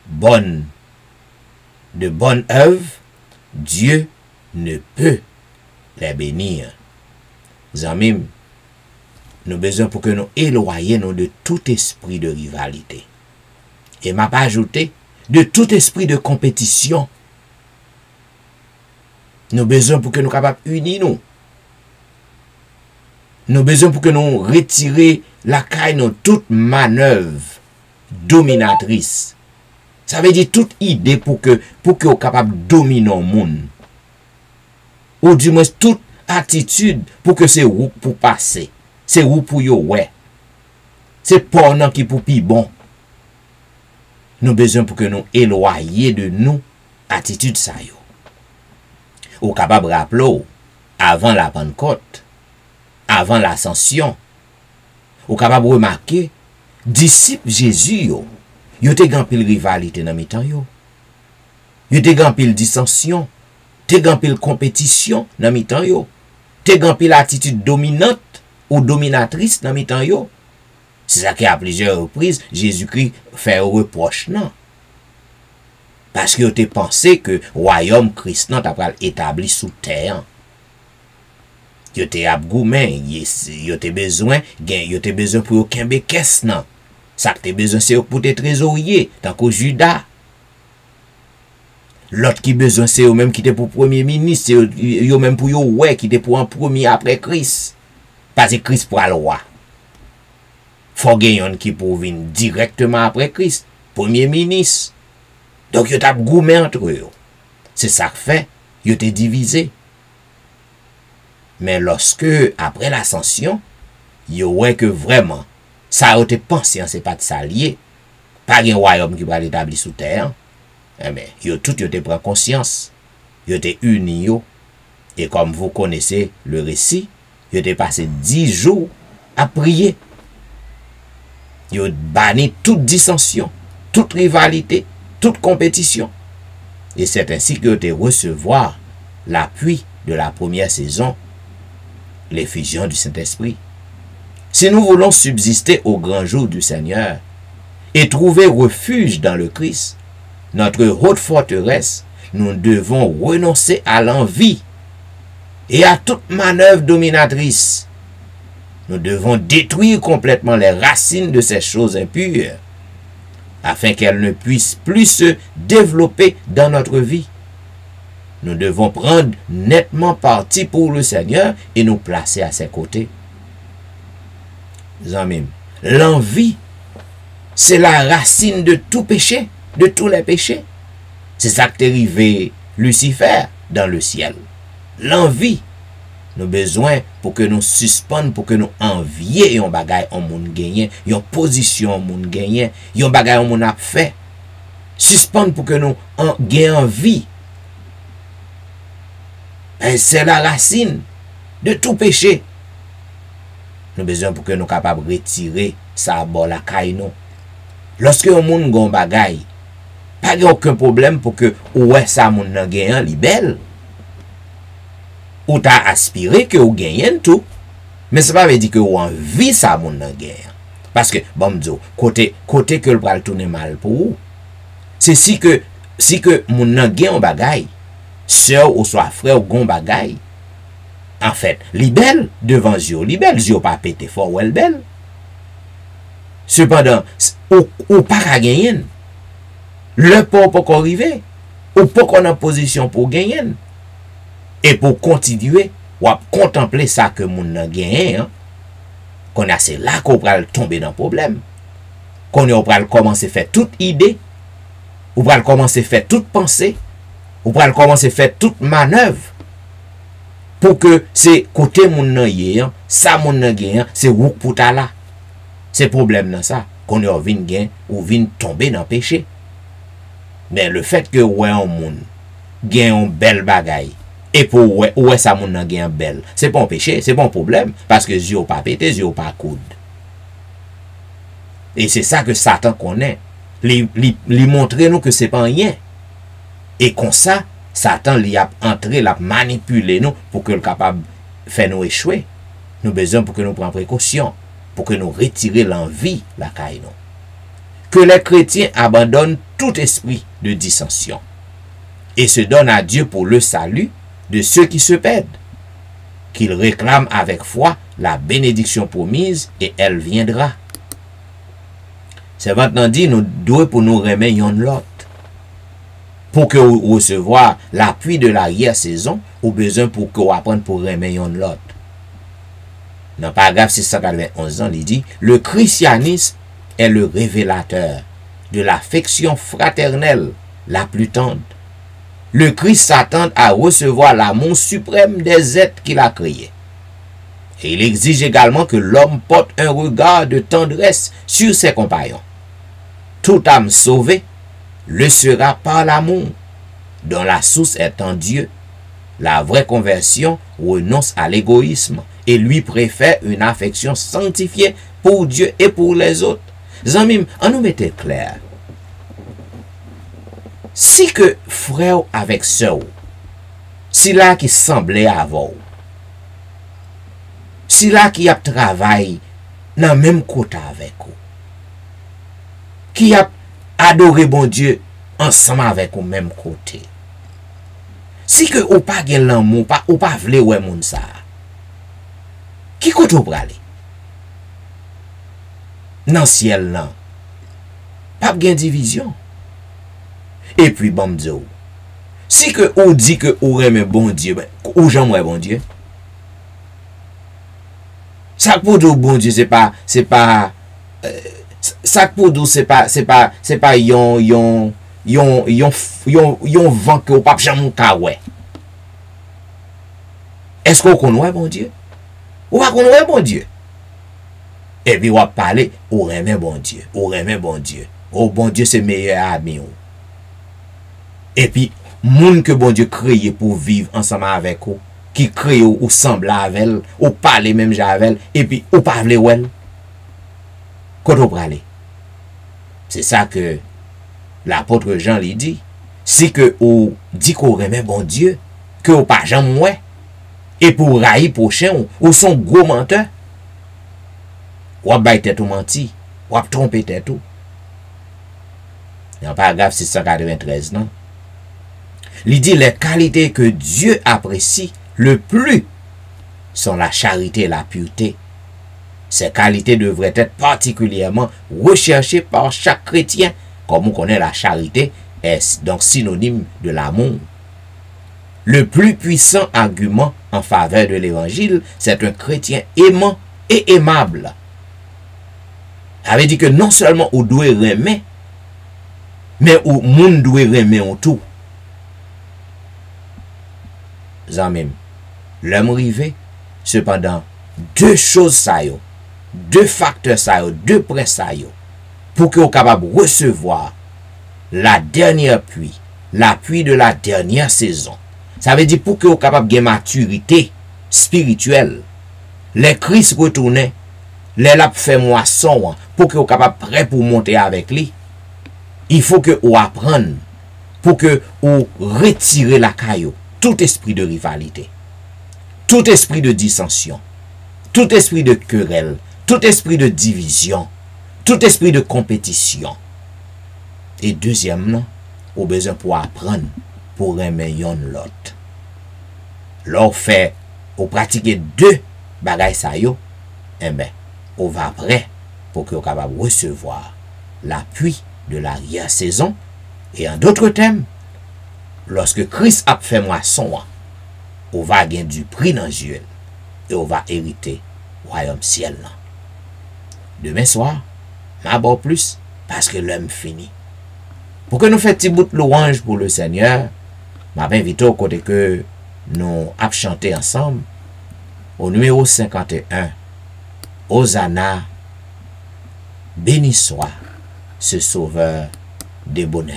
bonne œuvre. Dieu ne peut les bénir. Zamim, nous besoin pour que nous éloignions de tout esprit de rivalité. Et m'a pas ajouté de tout esprit de compétition. Nous besoin pour que nous capables unir nous. Nous besoin pour que nous retirer la caille de toute manœuvre dominatrice. Ça veut dire toute idée pour que vous capable de dominer le monde. Ou du moins toute attitude pour que c'est où pour passer. C'est où pour yo ouais. C'est pas non qui pour pi bon. Nous besoin pour que nous éloignions de nous attitude ça yo. Ou capable rappeler avant la Pentecôte, avant l'ascension, ou capable remarquer disciples Jésus yo te grand pile rivalité dans mi-temps yo. Yo te grand pile dissension, te grand pile compétition dans mi-temps yo. Te grand pile attitude dominante ou dominatrice dans mi-temps yo. C'est ça qui à plusieurs reprises Jésus-Christ fait reproche non. Parce que yo te pensé que royaume Christ nan t'a établi sous terre. Yo te abgoumen, yo te besoin pour yo kembe caisse nan. Ça que te besoin c'est pour tes trésoriers, tant que Judas. L'autre qui besoin c'est eux même qui était pour premier ministre, yo même pour yo ouais qui était pour un premier après Christ. Parce que Christ pour le roi. Faut gagner qui pour venir directement après Christ, premier ministre. Donc yo t'a goumé entre eux. C'est ça que fait, yo te divisé. Mais lorsque après l'ascension, yo ouais que vraiment ça a été pensé, c'est pas de s'allier. Pas un royaume qui va l'établir sous terre. Eh bien, yo tout yo te prend conscience. Yo te uni yo. Et comme vous connaissez le récit, yo te passé 10 jours à prier. Yo banni toute dissension, toute rivalité, toute compétition. Et c'est ainsi que te recevoir l'appui de la première saison, l'effusion du Saint-Esprit. Si nous voulons subsister au grand jour du Seigneur et trouver refuge dans le Christ, notre haute forteresse, nous devons renoncer à l'envie et à toute manœuvre dominatrice. Nous devons détruire complètement les racines de ces choses impures afin qu'elles ne puissent plus se développer dans notre vie. Nous devons prendre nettement parti pour le Seigneur et nous placer à ses côtés. L'envie, c'est la racine de tout péché, de tous les péchés. C'est ça qui est arrivé Lucifer dans le ciel. L'envie. Nous besoin pour que nous suspendions, pour que nous envier un bagay en moun gagné, une position en moun gagné, un bagay en moun a fait. Suspendre pour que nous gagnions envie. C'est la racine de tout péché. Nous besoin pour que nous capables de retirer ça à la caille nous. Lorsque un moun gon bagay, pas aucun problème pour que ouais ça moun nan gagné li belle. Ou t'as aspiré que ou gagne tout, mais ça pas veut dire que ou envie ça moun nan gagne. Parce que bon m'dou, côté que le pral tourner mal pour ou. C'est si que moun nan gagne un bagay, sœur ou soit frère ou gon bagay. En fait, li belle devant Dieu, li belle Dieu pas pété fort ou elle belle. Cependant, ou pas ka gagner. Le pas arriver, ou pas qu'on en position pour gagner. Et pour continuer, ou à contempler ça que moun nan gagné, hein, qu'on a c'est là qu'on va tomber dans le problème. Qu'on va commencer à faire toute idée, ou va commencer à faire toute pensée, ou va commencer à faire toute manœuvre. Pour que c'est côté moun nan yé, ça moun nan gagné, c'est ou pour ta là. C'est problème dans ça, qu'on a vinn gain ou vinn tomber dans le péché. Mais le fait que ouais un moun gagne un bel bagaille, et pour ouais ça moun nan gen belle, c'est pas un péché, c'est pas un problème parce que Dieu pas pété, Dieu pas coude. Et c'est ça que Satan connaît. Lui montrer nous que c'est pas rien. Et comme ça, Satan lui a entré, l'a manipulé nous pour que le capable faire nous échouer. Nous besoin pour que nous prenions précaution, pour que nous retirer l'envie la caille nous. Que les chrétiens abandonnent tout esprit de dissension et se donnent à Dieu pour le salut de ceux qui se perdent, qu'ils réclament avec foi la bénédiction promise et elle viendra. C'est maintenant dit, nous devons pour nous remettre yon l'autre. Pour que vous recevoir l'appui de l'arrière-saison, ou besoin pour que vous appreniez pour remettre yon l'autre. Dans le paragraphe 691 ans, il dit, le christianisme est le révélateur de l'affection fraternelle la plus tendre. Le Christ s'attend à recevoir l'amour suprême des êtres qu'il a créés. Et il exige également que l'homme porte un regard de tendresse sur ses compagnons. Toute âme sauvée le sera par l'amour, dont la source est en Dieu. La vraie conversion renonce à l'égoïsme et lui préfère une affection sanctifiée pour Dieu et pour les autres. Zanmim, on nous mettait clair. Si que frère avec sœur, si là qui semblait avoir, si là qui a travaillé dans le même côté avec vous, qui a adoré bon Dieu ensemble avec vous même côté, si que ou pas gen l'amour, ou pas vle ouais moun ça, qui côté ou prale? Dans ciel là, pas gen division. Et puis bon Dieu, si que ou dit que ou aime bon Dieu, ben, ou j'aimerais bon Dieu. Ça pour dire bon Dieu c'est pas ça pour dire c'est pas yon vent que ou pas jamais ka ouais. Est-ce qu'on connaît bon Dieu? Ou pas connaît bon Dieu? Et puis on va parler ou aime bon Dieu, ou aime bon Dieu. Oh bon Dieu c'est meilleur ami. Et puis moun que bon Dieu créé pour vivre ensemble avec vous, qui crée ou semble avec elle, ou parler même avec elle, et puis ou parler ou elle. Quand on parle, c'est ça que l'apôtre Jean lui dit. Si que ou dit qu'on remet bon Dieu, que ou pas jamais ouais, et pour railler prochain ou son gros menteur, ou bay tête ou menti, ou tromper tête ou. Dans le paragraphe 693 non. Il dit les qualités que Dieu apprécie le plus sont la charité et la pureté. Ces qualités devraient être particulièrement recherchées par chaque chrétien. Comme on connaît la charité est donc synonyme de l'amour. Le plus puissant argument en faveur de l'évangile, c'est un chrétien aimant et aimable. Ça veut dire que non seulement on doit aimer, mais on monde doit aimer en tout. Zanmim, l'homme rivé, cependant, deux choses ça yo, deux facteurs ça yo, deux prêts ça yo, pour que vous capable de recevoir la dernière pluie, la pluie de la dernière saison. Ça veut dire pour que vous capable de maturité spirituelle. Les Christ retournent, les lap fait moisson, pour que vous capable prêt pour monter avec lui. Il faut que vous appreniez, pour que vous retirez la caillou. Tout esprit de rivalité, tout esprit de dissension, tout esprit de querelle, tout esprit de division, tout esprit de compétition. Et deuxièmement, au besoin pour apprendre, pour aimer l'autre. L'on fait, ou pratiquer deux bagailles ça yo, eh ben, on va après pour que vous capable recevoir l'appui de l'arrière-saison. Et en d'autres termes, lorsque Christ a fait moisson, on va gagner du prix dans Dieu et on va hériter le royaume ciel. Demain soir, m'abord plus parce que l'homme finit. Pour que nous fassions petit bout de louange pour le Seigneur, m'invite au côté que nous avons chanté ensemble au numéro 51. Hosanna, béni soit ce sauveur des bonheurs.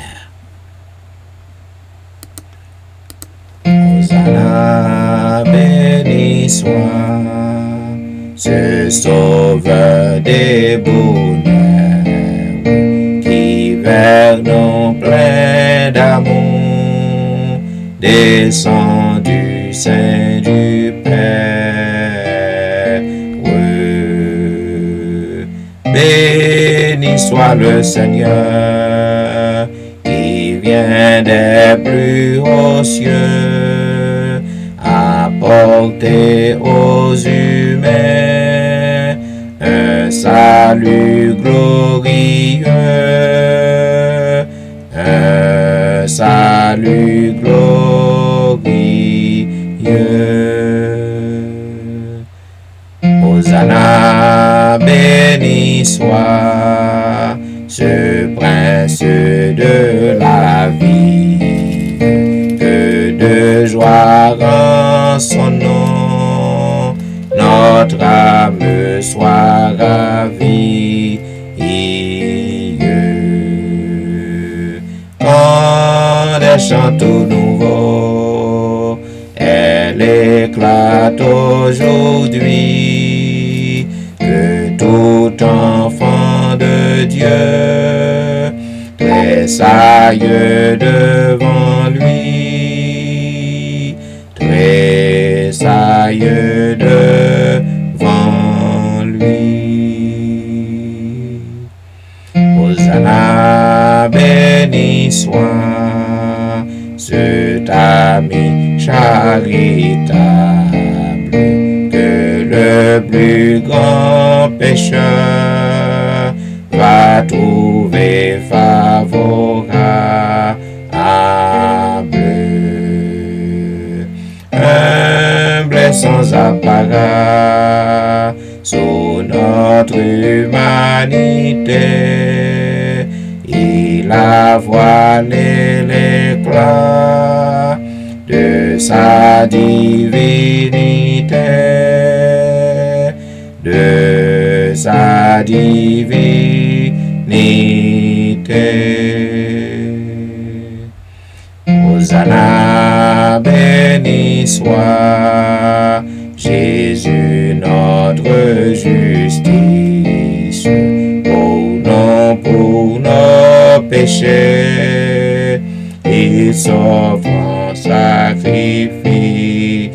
Hosanna, béni soit ce sauveur des bonheurs. plein d'amour, descend du sein du Père. Béni soit le Seigneur qui vient des plus hauts cieux, apporter aux humains un salut glorieux, un salut glorieux. Hosanna, béni soit ce prince de la vie, que de joie en son nom, notre âme soit ravie. Quand des chants tout nouveaux, elle éclate aujourd'hui, que tout enfant de Dieu tressaille devant lui, tressaille devant lui. Hosanna, béni soit cet ami charitable, que le plus grand pécheur va trouver favorable. Humble et sans apparat sous notre humanité, il a voilé l'éclat de sa divinité, de sa divinité. Hosanna, béni soit Jésus notre justice, pour nos péchés, il s'offre en sacrifice.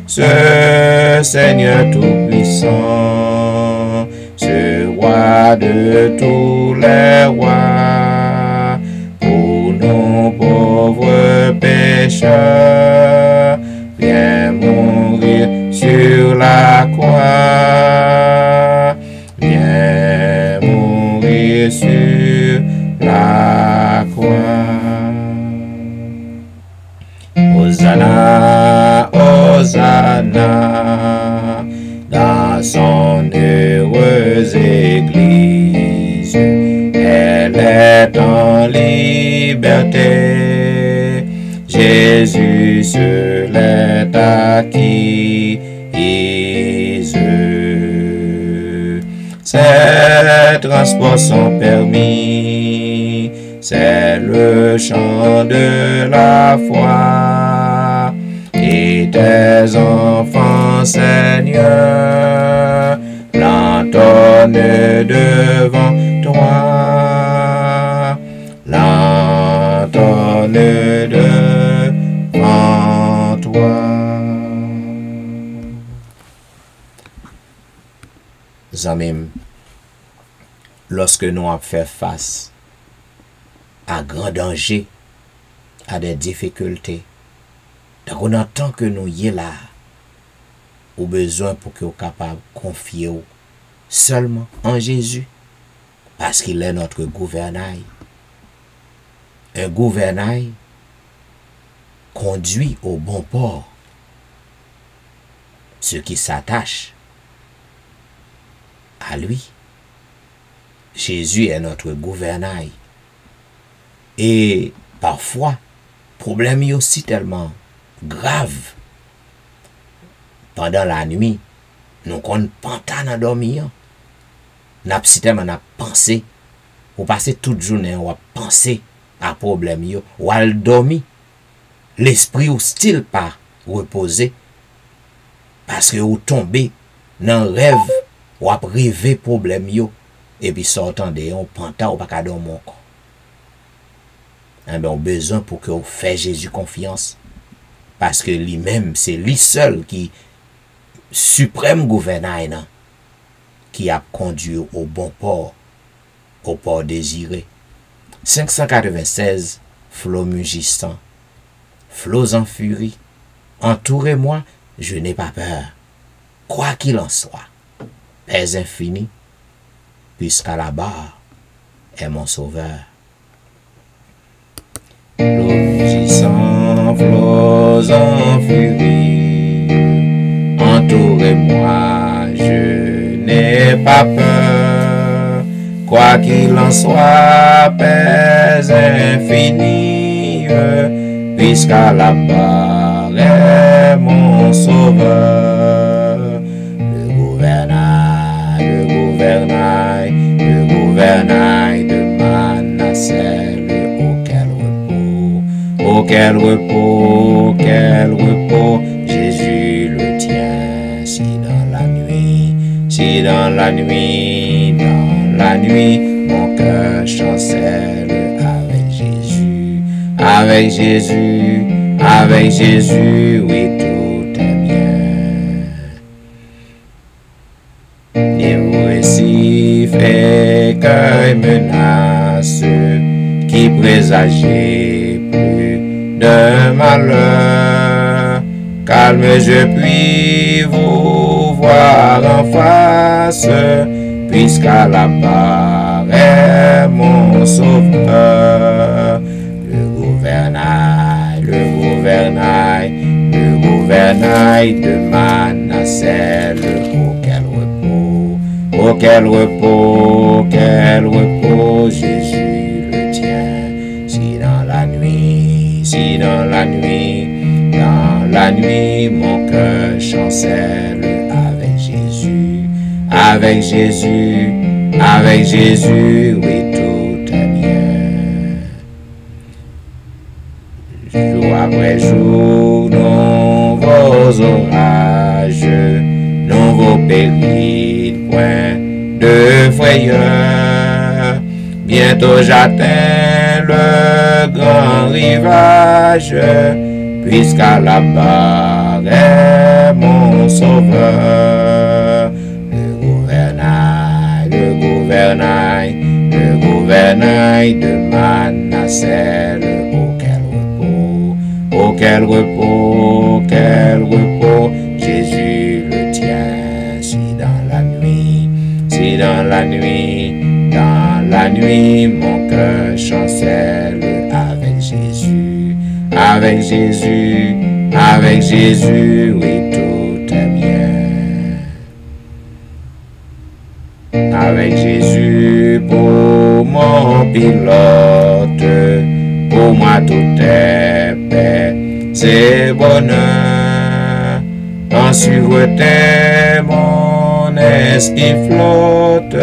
Ce Seigneur tout-puissant, ce roi de tous les rois, pour nos pauvres pécheurs, vient mourir sur la croix, viens mourir sur la croix. Hosanna, Hosanna, dans son heureuse église, elle est en liberté, Jésus se l'est acquis. Ces transports sont permis, c'est le chant de la foi, et tes enfants, Seigneur, l'entonnent devant toi, l'entonnent devant toi. Zamim, lorsque nous avons fait face à grand danger, à des difficultés, donc on entend que nous y là, au besoin pour que nous soyons capables de confier seulement en Jésus, parce qu'il est notre gouvernail. Un gouvernail conduit au bon port ceux qui s'attachent à lui. Jésus est notre gouvernail. Et parfois, problème est aussi tellement grave. Pendant la nuit, nous qu'on pantan à dormir. N'a pensé, ou passer toute journée, ou penser à problème yo, ou à dormir. L'esprit hostile pas reposé. Parce que vous tombez dans rêve, ou à rêver problème yo. et puis sortant de on panta ou pas qu'à dormir encore. On a besoin pour que vous fassiez Jésus confiance. Parce que lui-même, c'est lui seul qui suprême gouvernail qui a conduit au bon port, au port désiré. 596, flots mugissants, flots en furie, entourez-moi, je n'ai pas peur. Quoi qu'il en soit, paix infinie, puisqu'à la barre est mon sauveur. Flots mugissants, flots en furie, entourez-moi, je n'ai pas peur. Quoi qu'il en soit, paix infinie, puisqu'à la barre est mon sauveur. Le gouvernail de Manassé, quel repos, Jésus le tient. Si dans la nuit, mon cœur chancelle avec Jésus, oui, tout est bien. Les récifs écueils menaces qui présageaient plus de malheur. Calme, je puis vous voir en face, puisqu'à la barre est mon sauveur. Le gouvernail de Manassé, quel repos, Jésus le tient. Si dans la nuit, mon cœur chancelle avec Jésus, oui, tout est bien. Jour après jour, nouveaux orages, nouveaux périls, point de frayeur. Bientôt j'atteins le grand rivage, puisqu'à la barre est mon sauveur. Le gouvernail de Manassé, quel repos, Jésus le tient. Si dans la nuit, mon cœur chancelle avec Jésus, oui, tout est bien. Avec Jésus pour mon pilote, pour moi tout est paix, c'est bonheur. En sûreté mon esprit flotte,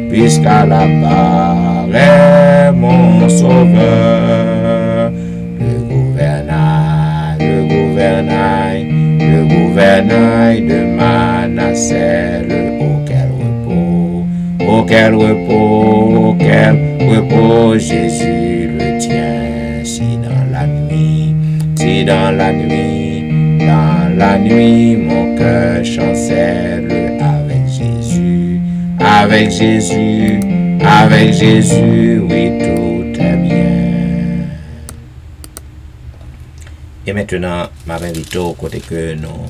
puisqu'à la barre est mon sauveur. Le gouvernail de Manassé, quel repos, Jésus le tient. Si dans la nuit, mon cœur chancelle avec Jésus, oui, tout est bien. Et maintenant, ma invite au côté que nous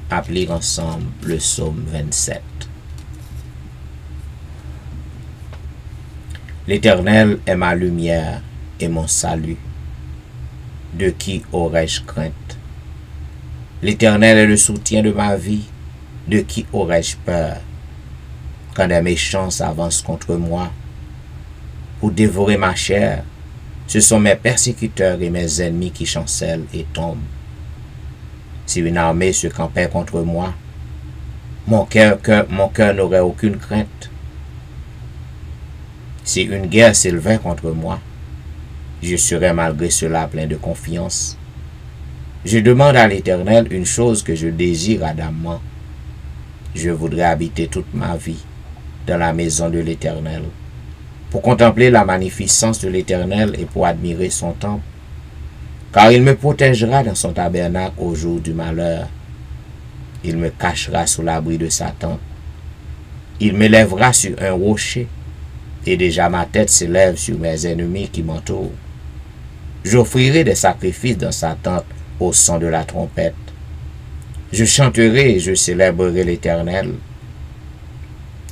appliquons ensemble le psaume 27. L'Éternel est ma lumière et mon salut. De qui aurais-je crainte? L'Éternel est le soutien de ma vie. De qui aurais-je peur? Quand des méchants s'avancent contre moi pour dévorer ma chair, ce sont mes persécuteurs et mes ennemis qui chancellent et tombent. Si une armée se campait contre moi, mon cœur n'aurait aucune crainte. Si une guerre s'élevait contre moi, je serais malgré cela plein de confiance. Je demande à l'Éternel une chose que je désire ardemment. Je voudrais habiter toute ma vie dans la maison de l'Éternel, pour contempler la magnificence de l'Éternel et pour admirer son temple. Car il me protégera dans son tabernacle au jour du malheur. Il me cachera sous l'abri de sa tente. Il me lèvera sur un rocher, et déjà ma tête s'élève sur mes ennemis qui m'entourent. J'offrirai des sacrifices dans sa tente au son de la trompette. Je chanterai et je célébrerai l'Éternel.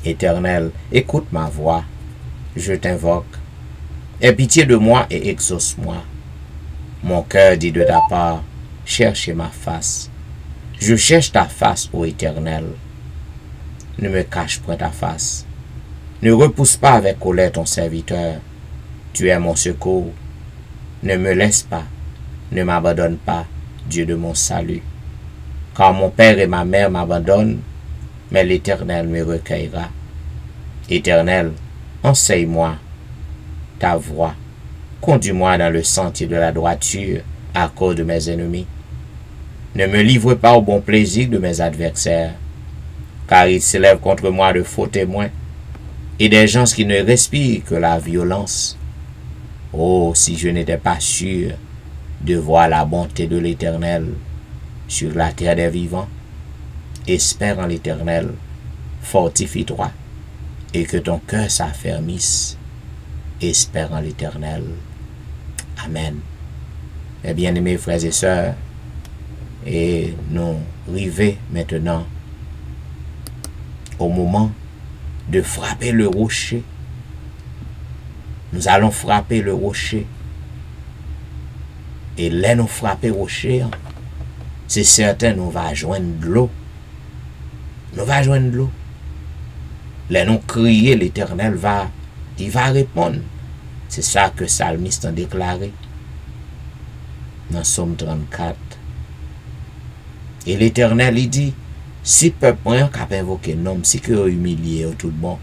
Éternel, écoute ma voix, je t'invoque. Aie pitié de moi et exauce-moi. Mon cœur dit de ta part, cherchez ma face. Je cherche ta face, ô Éternel. Ne me cache point ta face. Ne repousse pas avec colère ton serviteur. Tu es mon secours. Ne me laisse pas, ne m'abandonne pas, Dieu de mon salut. Car mon père et ma mère m'abandonnent, mais l'Éternel me recueillera. Éternel, enseigne-moi ta voie. Conduis-moi dans le sentier de la droiture à cause de mes ennemis. Ne me livre pas au bon plaisir de mes adversaires, car ils s'élèvent contre moi de faux témoins et des gens qui ne respirent que la violence. Oh, si je n'étais pas sûr de voir la bonté de l'Éternel sur la terre des vivants. Espère en l'Éternel, fortifie-toi, et que ton cœur s'affermisse. Espère en l'Éternel. Amen. Mes bien-aimés frères et sœurs, et nous arrivons maintenant au moment de frapper le rocher. Nous allons frapper le rocher. Et là, nous frapper le rocher, c'est certain, nous va joindre de l'eau. Nous va joindre de l'eau. Là, nous crier, l'Éternel il va répondre. C'est ça que le psalmiste a déclaré dans Somme 34. Et l'Éternel, il dit, si peuple n'a pas invoqué nom, si que vous humilié tout le monde,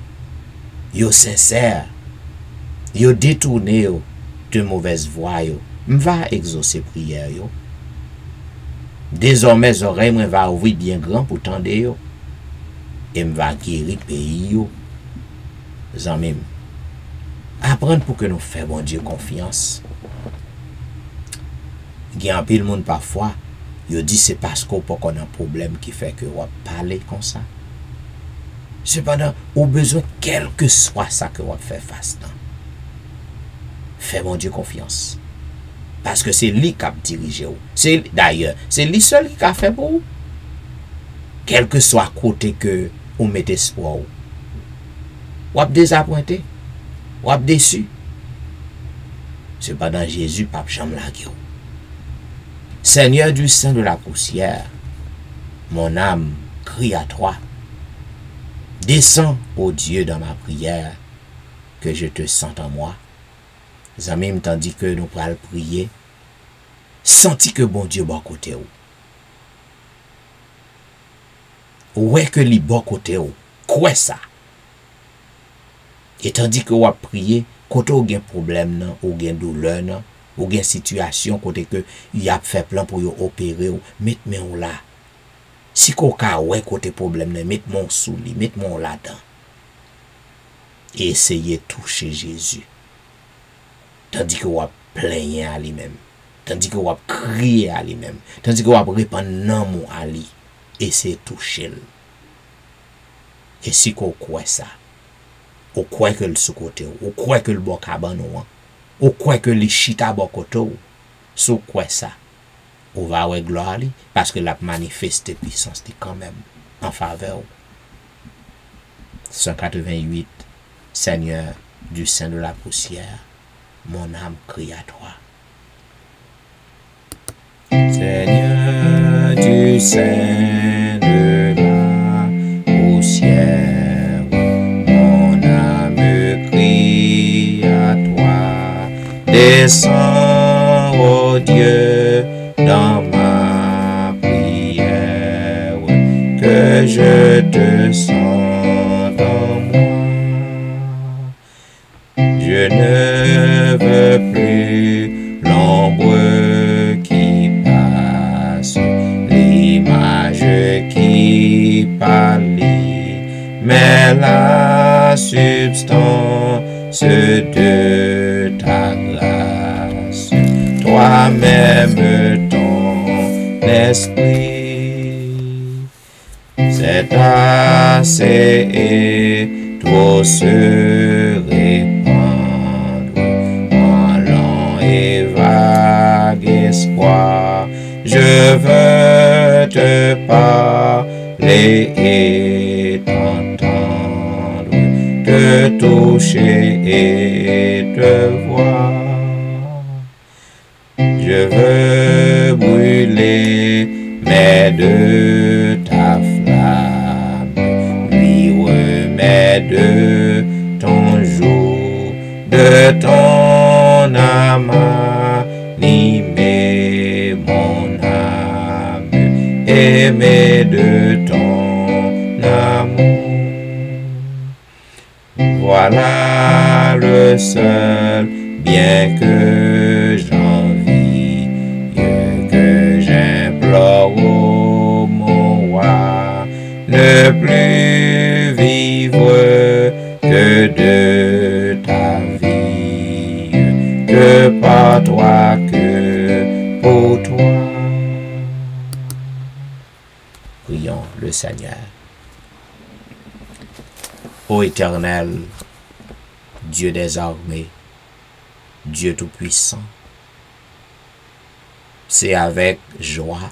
vous sincère, vous détourné de mauvaises voies, va exaucer prière. Désormais, oreilles va ouvrir bien grand pour tendre et va guérir pays. Zanmim, apprendre pour que nous fassions bon Dieu confiance. Il y a un peu de monde parfois, il dit c'est parce qu'on a un problème qui fait que on parler comme ça. Cependant, au besoin, quel que soit ça que on fait face dans. Fais bon Dieu confiance. Parce que c'est lui qui a dirigé. D'ailleurs, c'est lui seul qui a fait pour vous. Quel que soit côté que vous mettez espoir. Vous êtes désappointé. Vous êtes déçu. Cependant, Jésus, pape jamais la gueule. Seigneur du sein de la poussière, mon âme crie à toi. Descends, ô Dieu, dans ma prière, que je te sente en moi. Zamim, tandis que nous pourrons prier, senti que bon Dieu bon côté ou. Ouais que li bon côté ou. Quoi ça? Et tandis que vous priez, côté ou gen problème nan, ou gen douleur nan, ou gen situation côté que y a fait plan pour yo opérer ou, mettez ou là. Si ko ka ouais côté problème nan, mettez mon sous li, mettez mon là-dedans. Et essayez de toucher Jésus. Tandis que vous plaignez à lui-même. Tandis que vous criez à lui-même. Tandis que vous répandez non à lui. Et c'est toucher. Et si vous croyez ça, vous croyez que le sous-côté, vous croyez que le bon cabane, vous croyez que le chita bon côté, si vous croyez ça, vous va avoir gloire parce que la manifeste puissance quand même en faveur. 188, Seigneur du sein de la poussière, mon âme crie à toi. Seigneur du sein de la poussière, mon âme crie à toi. Descends, ô Dieu, dans ma prière, que je te sente en moi. Je ne veux plus l'ombre qui passe, l'image qui pâlit, mais la substance de ta grâce. Toi-même ton esprit, c'est assez et trop se répandre en lent et vague espoir. Je veux te parler et t'entendre, te toucher et te voir. Je veux brûler, mais de ta flamme, lui remettre de ton jour, de ton âme, animer mon âme, aimer de ton amour. Voilà le seul bien que j'envie, que j'implore, ô mon roi, ne plus vivre que de ta vie, que par toi, que pour toi. Prions le Seigneur. Ô Éternel, Dieu des armées, Dieu Tout-Puissant, c'est avec joie,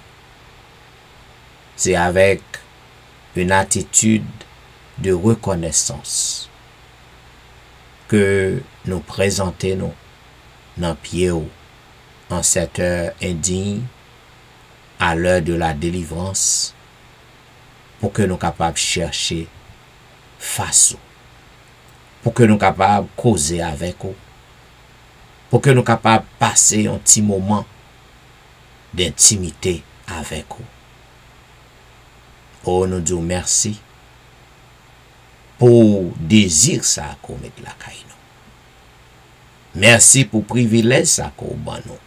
c'est avec une attitude de reconnaissance que nous présentons dans pied en cette heure indigne, à l'heure de la délivrance, pour que nous soyons capables de chercher face, pour que nous soyons capables de causer avec eux, pour que nous soyons capables de passer un petit moment d'intimité avec eux. Oh, nous disons merci pour désir ça qu'on met la caille. Merci pour privilège ça qu'on ban nous.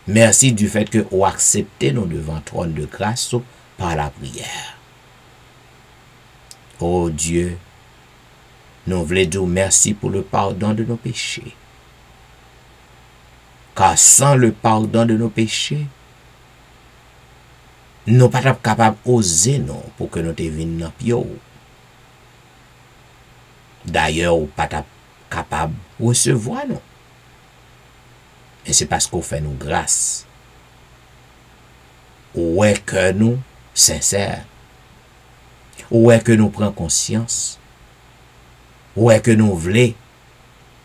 Merci du fait que vous acceptez nous devant trône de grâce par la prière. Oh Dieu, nous voulons dire merci pour le pardon de nos péchés. Car sans le pardon de nos péchés, nous ne sommes pas capables d'oser non pour que nous te venions dans pio. D'ailleurs, nous ne sommes pas capables de recevoir non. Et c'est parce qu'on fait nous grâce. Ou est que nous sincères. Ou est que nous prenons conscience. Ou est que nous voulons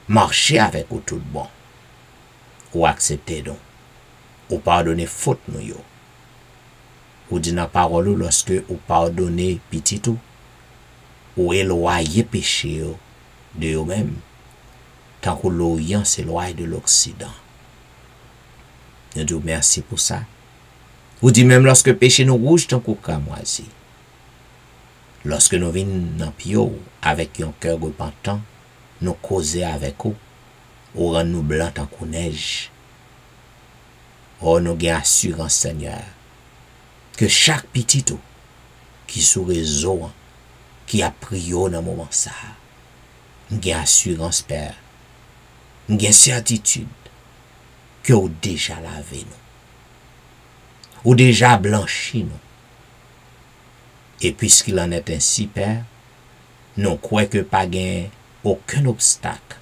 marcher avec vous tout bon. Ou accepter donc. Ou pardonner faute nous yo. Ou dit dans la parole lorsque ou pardonner petit tout. Ou éloigner péché de vous-même. Tant que l'Orient s'éloigne de l'Occident. Nous disons merci pour ça. Ou dit même lorsque péché nous rouge tant qu'on cramoisi. Lorsque nous venons dans pio avec un cœur repentant, nous causer avec eux, ou rend nous blancs tant qu'on neige. Oh, nous avons assurance, Seigneur, que chaque petit tout qui sous réseau, qui a prié dans le moment ça, nous avons assurance, Père, nous avons certitude que vous déjà lavé nous, ou déjà blanchi nous. Et puisqu'il en est ainsi, Père, nous croyons que pas gain aucun obstacle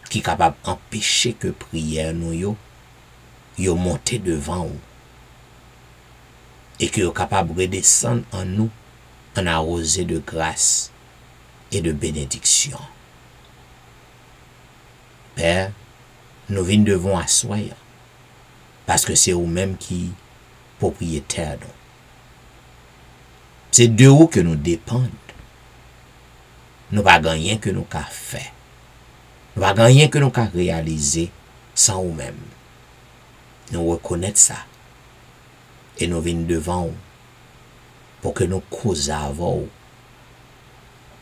qui est capable d'empêcher que prière nous yo monte devant nous et que yo capable de redescendre en nous en arrosé de grâce et de bénédiction. Père, nous venons devant asseoir parce que c'est vous-même qui propriétaire nous. C'est de vous que nous dépendons. Nous pas gagner que nous qu'a fait. Nous pas gagner que nous qu'a réalisé sans nous-mêmes. Nous reconnaissons ça. Et nous venons devant vous pour que nous causions avant vous.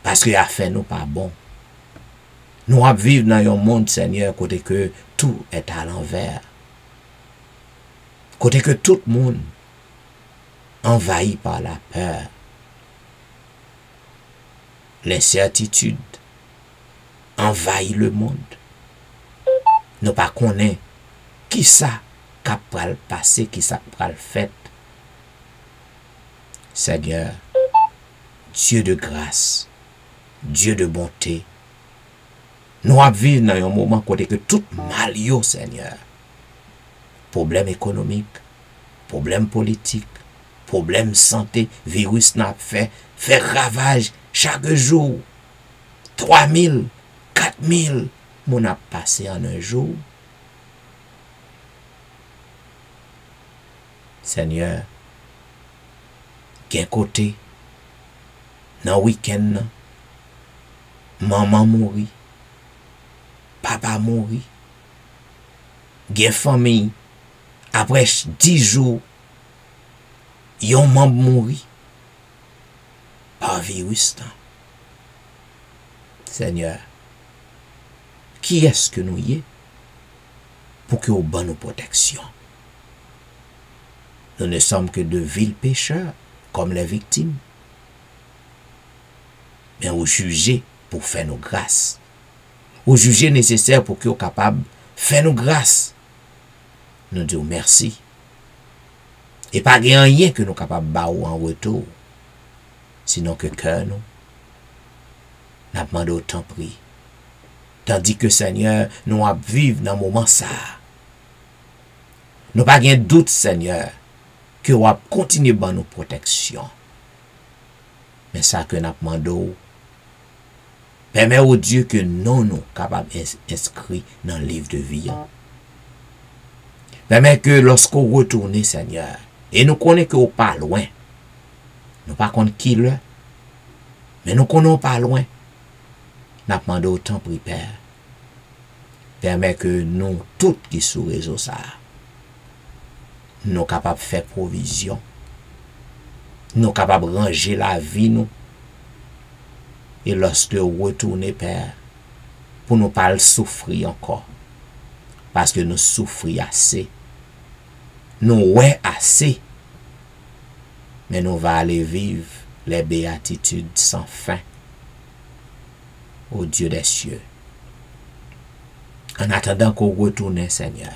Parce que la fait nous pas bon. Nous vivons dans un monde, Seigneur, côté que tout est à l'envers. Côté que tout le monde envahi par la peur, l'incertitude envahit le monde. Nous pas connaît qui ça qu'a pral passé, qui ça pral fait. Seigneur, Dieu de grâce, Dieu de bonté, nous vivons dans un moment côté que tout mal yo, Seigneur. Problème économique, problème politique, problème santé, virus n'a fait ravage chaque jour. 3000, 4000, mon a passé en un jour. Seigneur, qu'un côté, dans le week-end, maman mourit, papa mourit, gen famille, après 10 jours, yon membre mourit, par virus. Seigneur, qui est-ce que nous y est pour que nous ban nos protections? Nous ne sommes que de vils pécheurs, comme les victimes. Mais vous jugez pour faire nos grâces. Vous jugez nécessaire pour que vous soyez capables de faire nos grâces. Nous disons merci. Et pas rien que nous sommes capables de faire en retour. Sinon que cœur nous. Nous demandons autant prix. Tandis que Seigneur, nous vivons dans un moment ça. Nous n'avons pas de doute, Seigneur, que nous allons continuer dans nos protections. Mais ça que nous demandons, permet au Dieu que nous sommes capables d'inscrire dans le livre de vie. Permet que lorsqu'on retourne, Seigneur, et nous connaissons qu'on pas loin, nous ne connaissons pas qui le, mais nous connaissons pas loin, nous demandons autant pour Père. Permet que nous, tous qui sont sur réseau ça, nous sommes capables de faire provision. Nous sommes capables de ranger la vie, nous. Et lorsque nous retournons, Père, pour nous pas souffrir encore. Parce que nous souffrons assez. Nous ouais assez. Mais nous allons aller vivre les béatitudes sans fin. Au Dieu des cieux. En attendant qu'on retourne, Seigneur,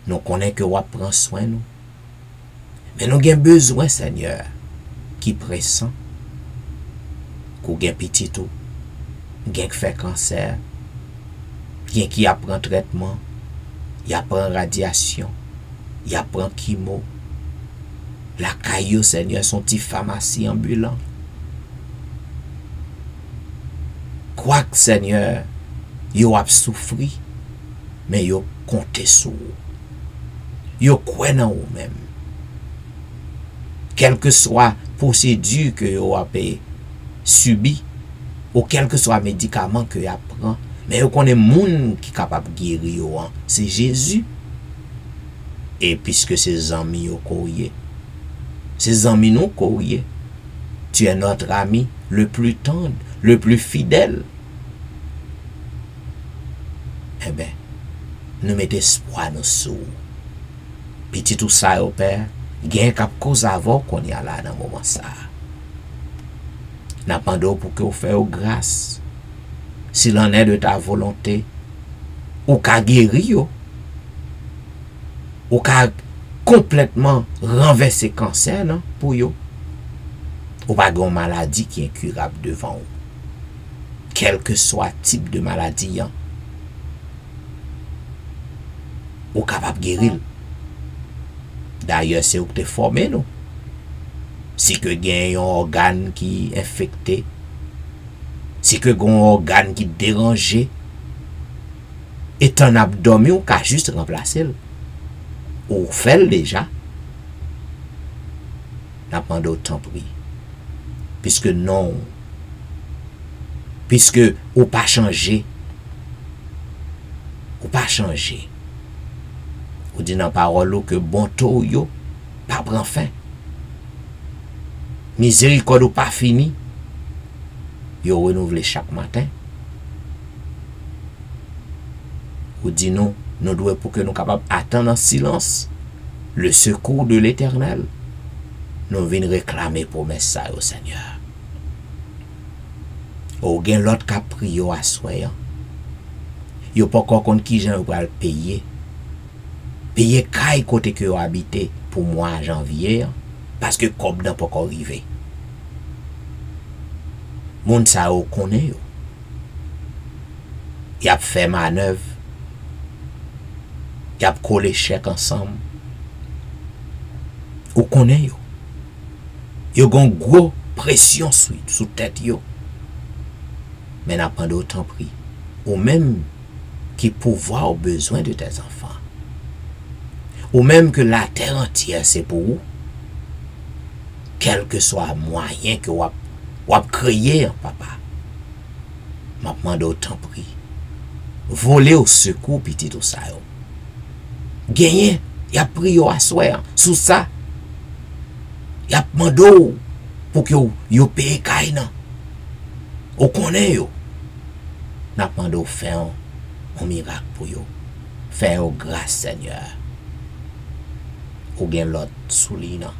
nous connaissons que vous prenez soin de nous. Mais nous avons besoin, Seigneur, qui pressent, qu'on ait petit tout, qui fait cancer, qui apprend traitement, qui apprend radiation, qui apprend chimo. La caillou, Seigneur, son petit pharmacie ambulant. Quoi que, Seigneur, vous avez souffert, mais vous comptez sur vous. Vous croyez en vous-même. Quelle que soit la procédure que vous avez subie, ou quel que soit le médicament que vous prenez, mais vous connaissez le monde qui est capable de guérir, c'est Jésus. Et puisque ses amis vous courriez, ses amis nous courriez, tu es notre ami le plus tendre, le plus fidèle. Eh bien, nous mettons espoir nous sous. Petit tout ça, au Père, il y a une cause avant qu'on y a là dans le moment ça. Nous demandons pour que vous fassiez grâce. S'il en est de ta volonté, ou qu'à guérir, ou qu'à complètement renverser le cancer, non, pour vous. Ou pas une maladie qui est incurable devant vous. Quel que soit le type de maladie, hein, ou capable de guérir. D'ailleurs, c'est où tu es formé, non? Si que y a un organe qui est infecté, si que y a un organe qui est dérangé, et ton abdomen, ou qu'à juste remplacer. Ou fait déjà. N'a pas d'autant prix. Puisque non. Puisque ou pas changé. Ou pas changé. Ou dit dans la parole que bon taux yo pas prend fin. Miséricorde ou pas fini. Yo renouvelé chaque matin. Ou dit nous devons pour que nous capables attendre en silence le secours de l'Éternel. Nous venons réclamer promesse ça au Seigneur. Ou gen l'autre qui a pris yo à soya. Yo pas encore compte qui j'en va le payer. Payer kay côté que yo habité pour mois janvier parce que comme n'a pas encore arrivé. Moun sa yo connaît yo. Y a fait manœuvre. Y a collé chèque ensemble. Ou connaît yo. Yo gon gros pression sous tête yo. Mais n'a pas d'autant pris. Ou même qui pouvoir au besoin de tes enfants. Ou même que la terre entière c'est pour vous. Quel que soit le moyen que vous avez créé, papa. M'a demandé autant pris. Voler au secours, petit tout ça. Gagné, y a pris au assoir. Sous ça, y a demandé pour que vous paye kaina. Ou connaît yo. N'a demandé au faire un miracle pour yo. Faire grâce Seigneur. Ou gen l'autre soulina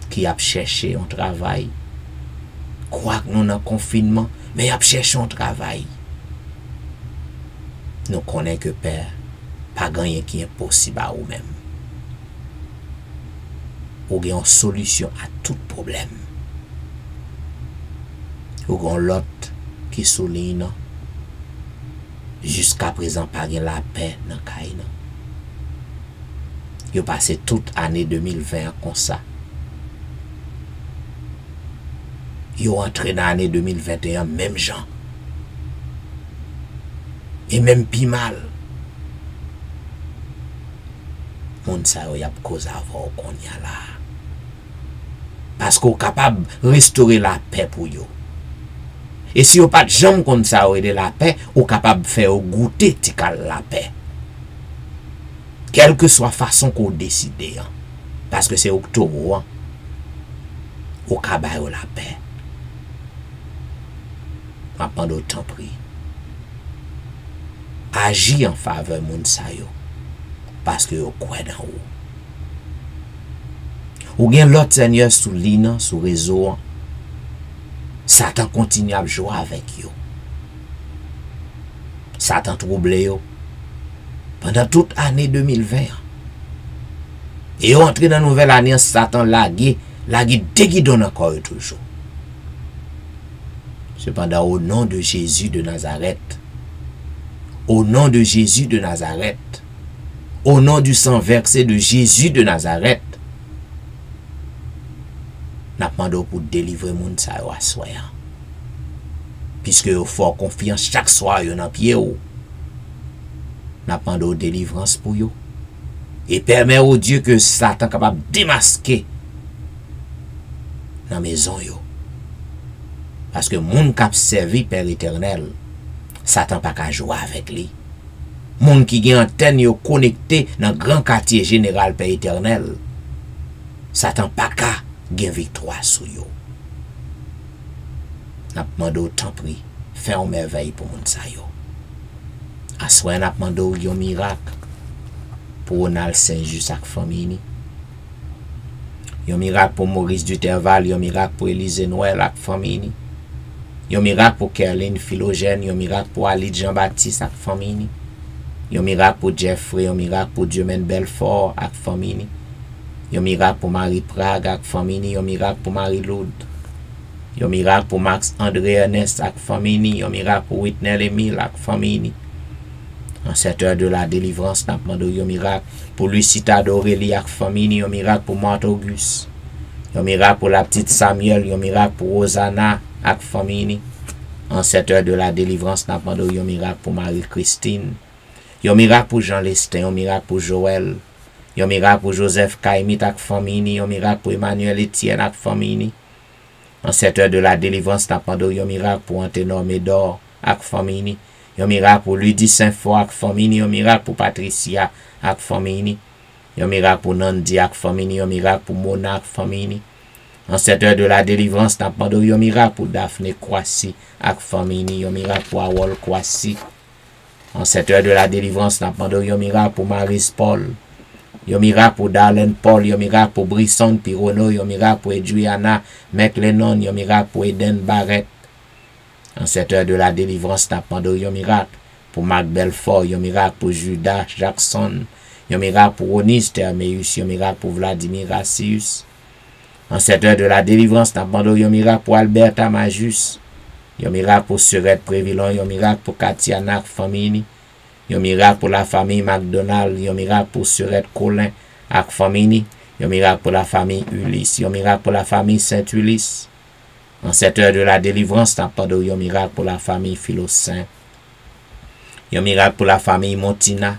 qui a cherché un travail. Quoi que nous en confinement, mais a cherché un travail. Nous connaissons que Père, pas gagner qui est impossible à vous-même. Ou gen une solution à tout problème. Ou gen l'autre qui souligne jusqu'à présent pas gen la paix dans Kaina. Yo passé toute année 2020 comme ça. Yo entré dans l'année 2021 même gens. Et même pi mal. Moun sa yo y a cause avant qu'on y a là. Parce qu'on capable de restaurer la paix pour yo. Et si vous pas de gens comme ça de la paix, vous capable de faire goûter tikal la paix. Quelle que soit la façon qu'on décide. Hein. Parce que c'est octobre. Hein. Au capable la paix. Ma pendant autant pris. Agis en faveur de moun sa yo. Parce que vous croyez dans vous. Ou gen l'autre Seigneur sous ligne, sous réseau. Satan continue à jouer avec yo. Satan trouble yo. Pendant toute année 2020. Et yo entré dans la nouvelle année, Satan lagué dès qu'il donne encore toujours. Cependant, au nom de Jésus de Nazareth, au nom de Jésus de Nazareth, au nom du sang versé de Jésus de Nazareth, n'a demandé pour délivrer moun sa yo assoya. Puisque yo faut confiance chaque soir yo dans pied ou. N'a demandé délivrance pour yo. Et permet au Dieu que Satan capable démasquer dans maison yo. Parce que moun k'ap servi Père éternel, Satan pas qu'à jouer avec lui. Moun qui gen antenne yo connecté dans grand quartier général Père éternel, Satan pas qu'à gen victoire sur yo. N'a demandé autant prix, faire une merveille pour moun sa yo. Assoir n'a demandé yon miracle pour Ronald Saint-Just ak famille. Yon miracle pour Maurice Duterval, yon miracle pour Élise Noël ak famille. Yon miracle pour Kerline Philogène, yon miracle pour Ali Jean-Baptiste ak famille. Yon miracle pour Jeffrey, yon miracle pour Dieumen Belfort ak famille. Yon miracle pour Marie Prague ak famille, yon miracle pour Marie Loud. Yon miracle pour Max André Ernest ak famille, yon miracle pour Whitney Emile ak famille. En cette heure de la délivrance, n'a demandé yon miracle pour Lucita d'Aurélie ak famille, yon miracle pour Marthe Auguste. Yon miracle pour la petite Samuel, yon miracle pour Rosanna ak famille. En cette heure de la délivrance, n'a demandé yon miracle pour Marie-Christine. Yon miracle pour Jean Lestin, yon miracle pour Joël. Yon miracle pour Joseph Kaimit ak famille, yon miracle pour Emmanuel Etienne ak famille. En cette heure de la délivrance, n'a demandé yon miracle pour Anténor Médor ak famille. Yon miracle pour Ludie Saint-Fort ak famille, yon miracle pour Patricia ak famille. Yon miracle pour Nandi ak famille, yon miracle pour Mona ak famille. En cette heure de la délivrance, n'a demandé yon miracle pour Daphné Kwasi ak famille, yon miracle pour Awol Kwasi. En cette heure de la délivrance, n'a demandé yon miracle pour Maris Paul. Yon miracle pour Darlene Paul, yon miracle pour Brisson Pirono, yon miracle pour Edriana McLennan, yon miracle pour Eden Barrett. En cette heure de la délivrance, n'a pas un miracle pour Marc Belfort, un miracle pour Judas Jackson, un miracle pour Onis Termeus, un miracle pour Vladimir Assius. En cette heure de la délivrance, n'a pas un miracle pour Alberta Majus, un miracle pour Surette Prévilon, un miracle pour Katiana Famini, un miracle pour la famille McDonald, un miracle pour Surette Colin ak Famini, un miracle pour la famille Ulysse, un miracle pour la famille Saint-Ulysse. En cette heure de la délivrance, n'a pas un miracle pour la famille Philosaint, un miracle pour la famille Montina,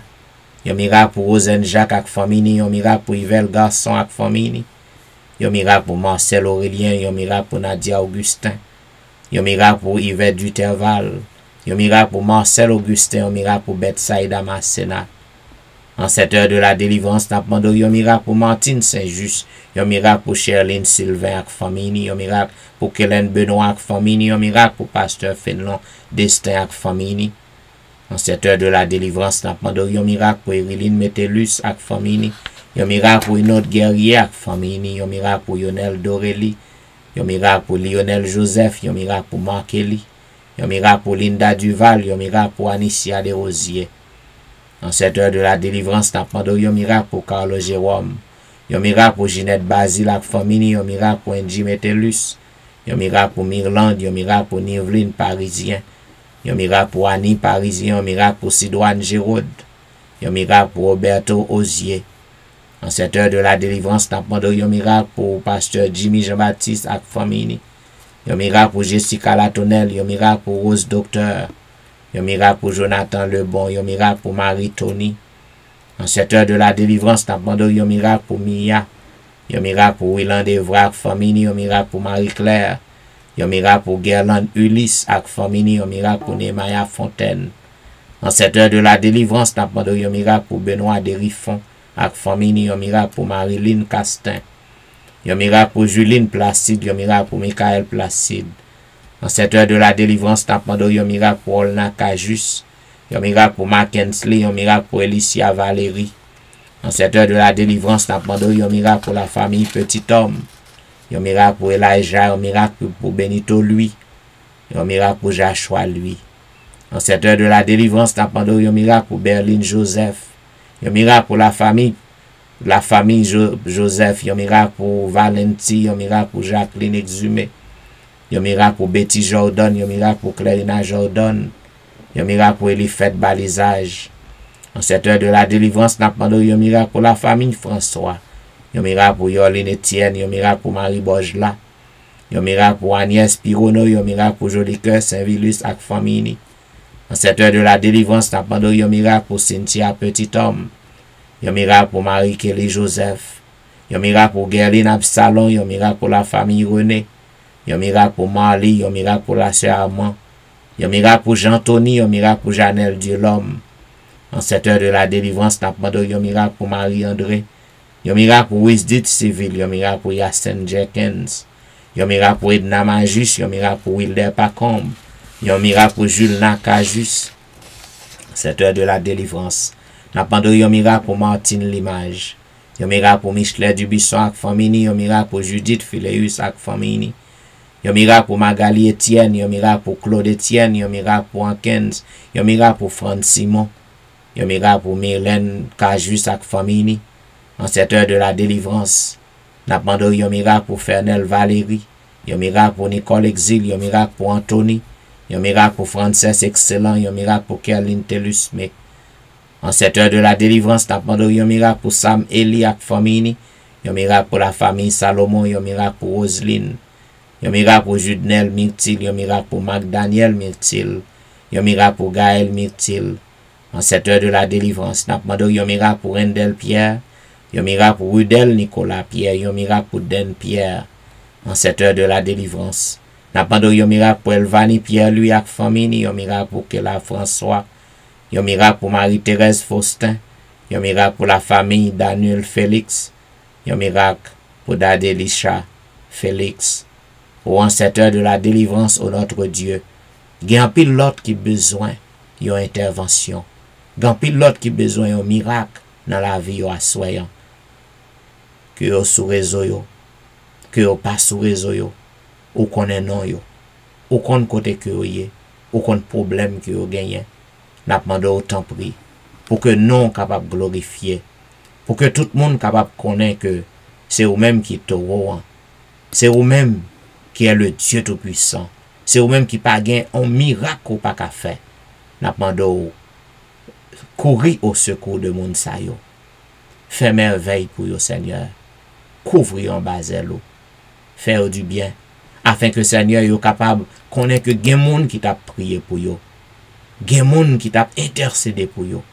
un miracle pour Rosen Jacques ak Famini, un miracle pour Yvel Garçon ak Famini, un miracle pour Marcel Aurélien, un miracle pour Nadia Augustin, un miracle pour Yvette Duterval, un miracle pour Marcel Augustin, un miracle pour Betsaïda Masséna. En cette heure de la délivrance, n'a pas un miracle pour Martine Saint-Just, un miracle pour Sherline Sylvain ak Famini, un miracle pour Kellen Benoît ak Famini, un miracle pour Pasteur Fénelon Destin ak Famini. En cette heure de la délivrance, n'a pas un miracle pour Eriline Metellus ak Famini, un miracle pour une autre guerrier ak Famini, un miracle pour Lionel Dorelli, un miracle pour Lionel Joseph, un miracle pour Marc Eli, un miracle pour Linda Duval, un miracle pour Anicia Desrosiers. En cette heure de la délivrance, n'a pas un miracle pour Carlo Jérôme, un miracle pour Ginette Basile ak Famini, un miracle pour Angie Metellus, un miracle pour Mirland, un miracle pour Niveline Parisien, un miracle pour Annie Parisien, un miracle pour Sidoine Giraud, un miracle pour Roberto Osier. En cette heure de la délivrance, n'a pas un miracle pour Pasteur Jimmy Jean-Baptiste ak Famini, un miracle pour Jessica Latonelle, un miracle pour Rose Docteur, un miracle pour Jonathan Lebon, un miracle pour Marie Tony. En cette heure de la délivrance, n'a pas un miracle pour Mia, un miracle pour Willand Evra Famini, un miracle pour Marie-Claire, un miracle pour Gerland Ulysse ak Famini, un miracle pour Nemaya Fontaine. En cette heure de la délivrance, n'a pas un miracle pour Benoît Derifon ak Famini, un miracle pour Marilyn Castin, un miracle pour Juline Placide, un miracle pour Michael Placide. En cette heure de la délivrance, n'a pas un miracle pour Olna Cajus, un miracle pour Mackensley, un miracle pour Elicia Valérie. En cette heure de la délivrance, n'a pas un miracle pour la famille Petit Homme, un miracle pour Elijah, un miracle pour Benito Lui, un miracle pour Joshua Lui. En cette heure de la délivrance, n'a pas un miracle pour Berlin Joseph, un miracle pour la famille Joseph, un miracle pour Valenti, un miracle pour Jacqueline Exhumé, un miracle pour Betty Jordan, un miracle pour Clarina Jordan, un miracle pour Elifette Balisage. En cette heure de la délivrance, n'a pas un miracle pour la famille François, un miracle pour Yoline Etienne, un miracle pour Marie Bojla, un miracle pour Agnès Pirono, un miracle pour Jolicoeur Saint-Vilus ak Famini. En cette heure de la délivrance, n'a pas un miracle pour Cynthia Petit Homme, un miracle pour Marie-Kelly Joseph, un miracle pour Gerline Absalon, un miracle pour la famille René, un miracle pour Marly, un miracle pour la sœur Armand, un miracle pour Jean-Tony, un miracle pour Janelle Dieu-L'Homme. En cette heure de la délivrance, n'a pas un miracle pour Marie-André, un miracle pour Wisdit Civil, un miracle pour Yassen Jenkins, un miracle pour Edna Majus, un miracle pour Wilder Pacombe, un miracle pour Jules Nakajus. En cette heure de la délivrance, n'a pas un miracle pour Martine Limage, un miracle pour Michelet Dubisson ak Famini, un miracle pour Judith Phileus ak Famini, un miracle pour Magali Etienne, un miracle pour Claude Etienne, un miracle pour Ankens, un miracle pour Franz Simon, un miracle pour Mylène Cajus ak Famini. En cette heure de la délivrance, n'a pas un miracle pour Fernel Valérie, un miracle pour Nicole Exil, un miracle pour Anthony, un miracle pour Frances Excellent, un miracle pour Kerline Telusme. En cette heure de la délivrance, n'a pas un miracle pour Sam Eli ak Famini, un miracle pour la famille Salomon, un miracle pour Roseline, un miracle pour Judnel Myrtil, un miracle pour Magdaniel Myrtil, un miracle pour Gaël Myrtil. En cette heure de la délivrance, n'a pas un miracle pour Rendel Pierre, un miracle pour Rudel Nicolas Pierre, un miracle pour Den Pierre. En cette heure de la délivrance, n'a pas un miracle pour Elvani Pierre Louis ak Famini, un miracle pour Kela François, un miracle pour Marie-Thérèse Faustin, un miracle pour la famille Daniel Félix, un miracle pour Dadelisha Félix. Ou en cette heure de la délivrance, au notre Dieu, il y a un pilote qui a besoin d'une intervention. Il y a un pilote qui a besoin d'un miracle dans la vie à soyant. Que vous sous réseau, que vous pas sous réseau, ou connaissez non yo. aucun côté que vous ayez, aucun problème que vous gagnez. N'a demandé autant prix pour que nous capable de glorifier, pour que tout le monde capable de connaître que c'est vous-même qui est au c'est vous-même qui est le Dieu Tout-Puissant, c'est vous-même qui pas gain un miracle ou pas qu'à faire. N'a demandé courir au secours de monde sa yo. Fais merveille pour yo Seigneur. Couvrir en bas l'eau. Faire du bien afin que Seigneur yo capable connaître que gen monde qui t'a prié pour yo. Gen monde qui t'a intercédé pour yo.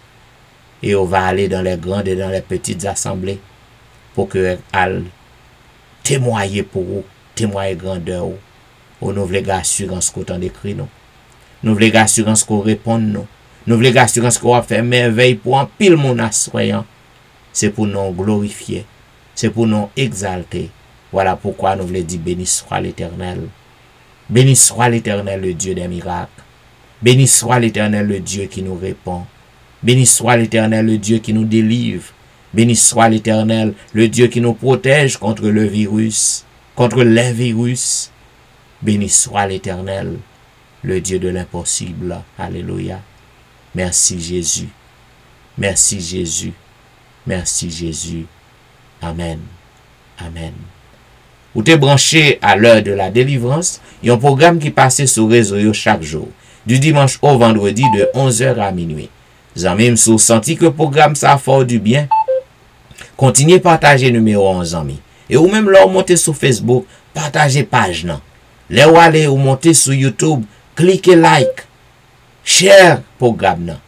Et on va aller dans les grandes et dans les petites assemblées pour que al témoigner pour vous, témoigner grandeur ou nous voulons assurance qu'on t'en décrit nous. Nous voulons assurance qu'on répond nous. Nous voulons assurance qu'on va faire merveille pour un pile mon assoyant. C'est pour nous glorifier. C'est pour nous exalter. Voilà pourquoi nous voulons dire béni soit l'Éternel. Béni soit l'Éternel, le Dieu des miracles. Béni soit l'Éternel, le Dieu qui nous répond. Béni soit l'Éternel, le Dieu qui nous délivre. Béni soit l'Éternel, le Dieu qui nous protège contre le virus, contre les virus. Béni soit l'Éternel, le Dieu de l'impossible. Alléluia. Merci Jésus. Merci Jésus. Merci Jésus. Amen. Amen. Vous êtes branché à l'heure de la délivrance. Il y a un programme qui passe sur le réseau chaque jour, du dimanche au vendredi de 11h à minuit. Vous avez même senti que le programme ça fait du bien. Continuez à partager numéro 11 amis. Et ou même là, montez sur Facebook, partagez page nan. Là où allez ou montez sur YouTube, cliquez like, share programme nan.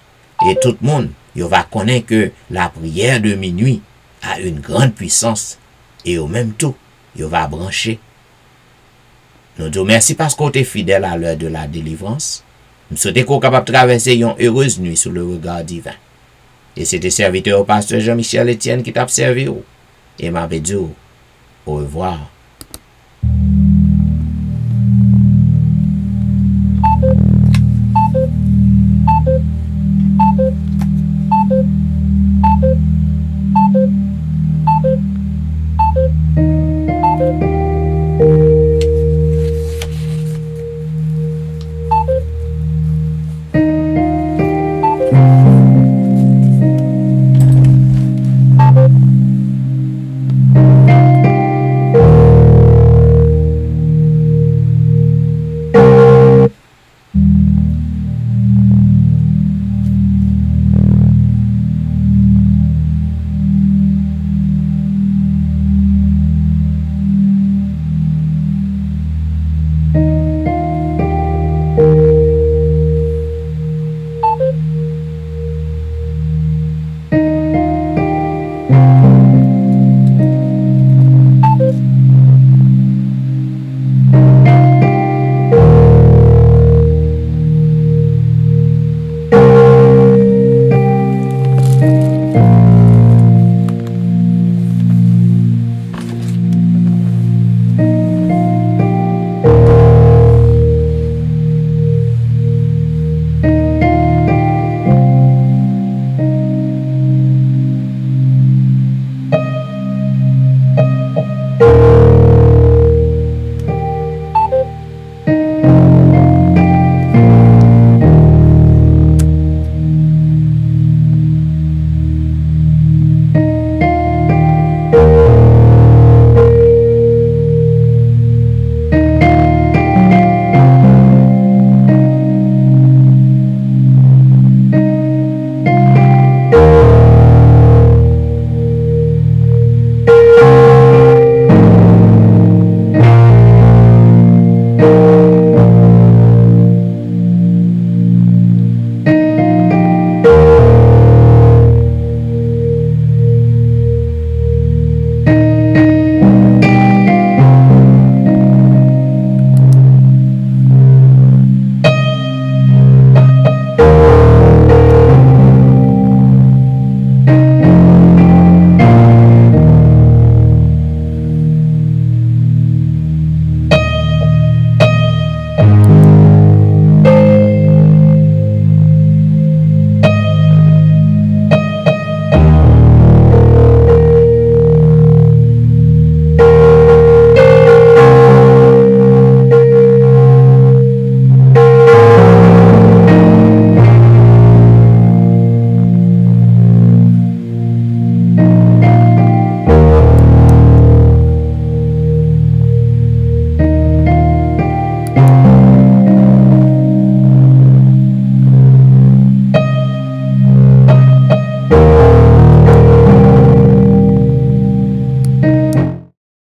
Et tout le monde, il va connaître que la prière de minuit a une grande puissance. Et au même temps, il va brancher. Nous disons merci parce qu'on est fidèle à l'heure de la délivrance. Nous souhaitons qu'on soit capable de traverser une heureuse nuit sous le regard divin. Et c'était serviteur au pasteur Jean-Michel Etienne qui t'a servi. Et m'a dit au revoir.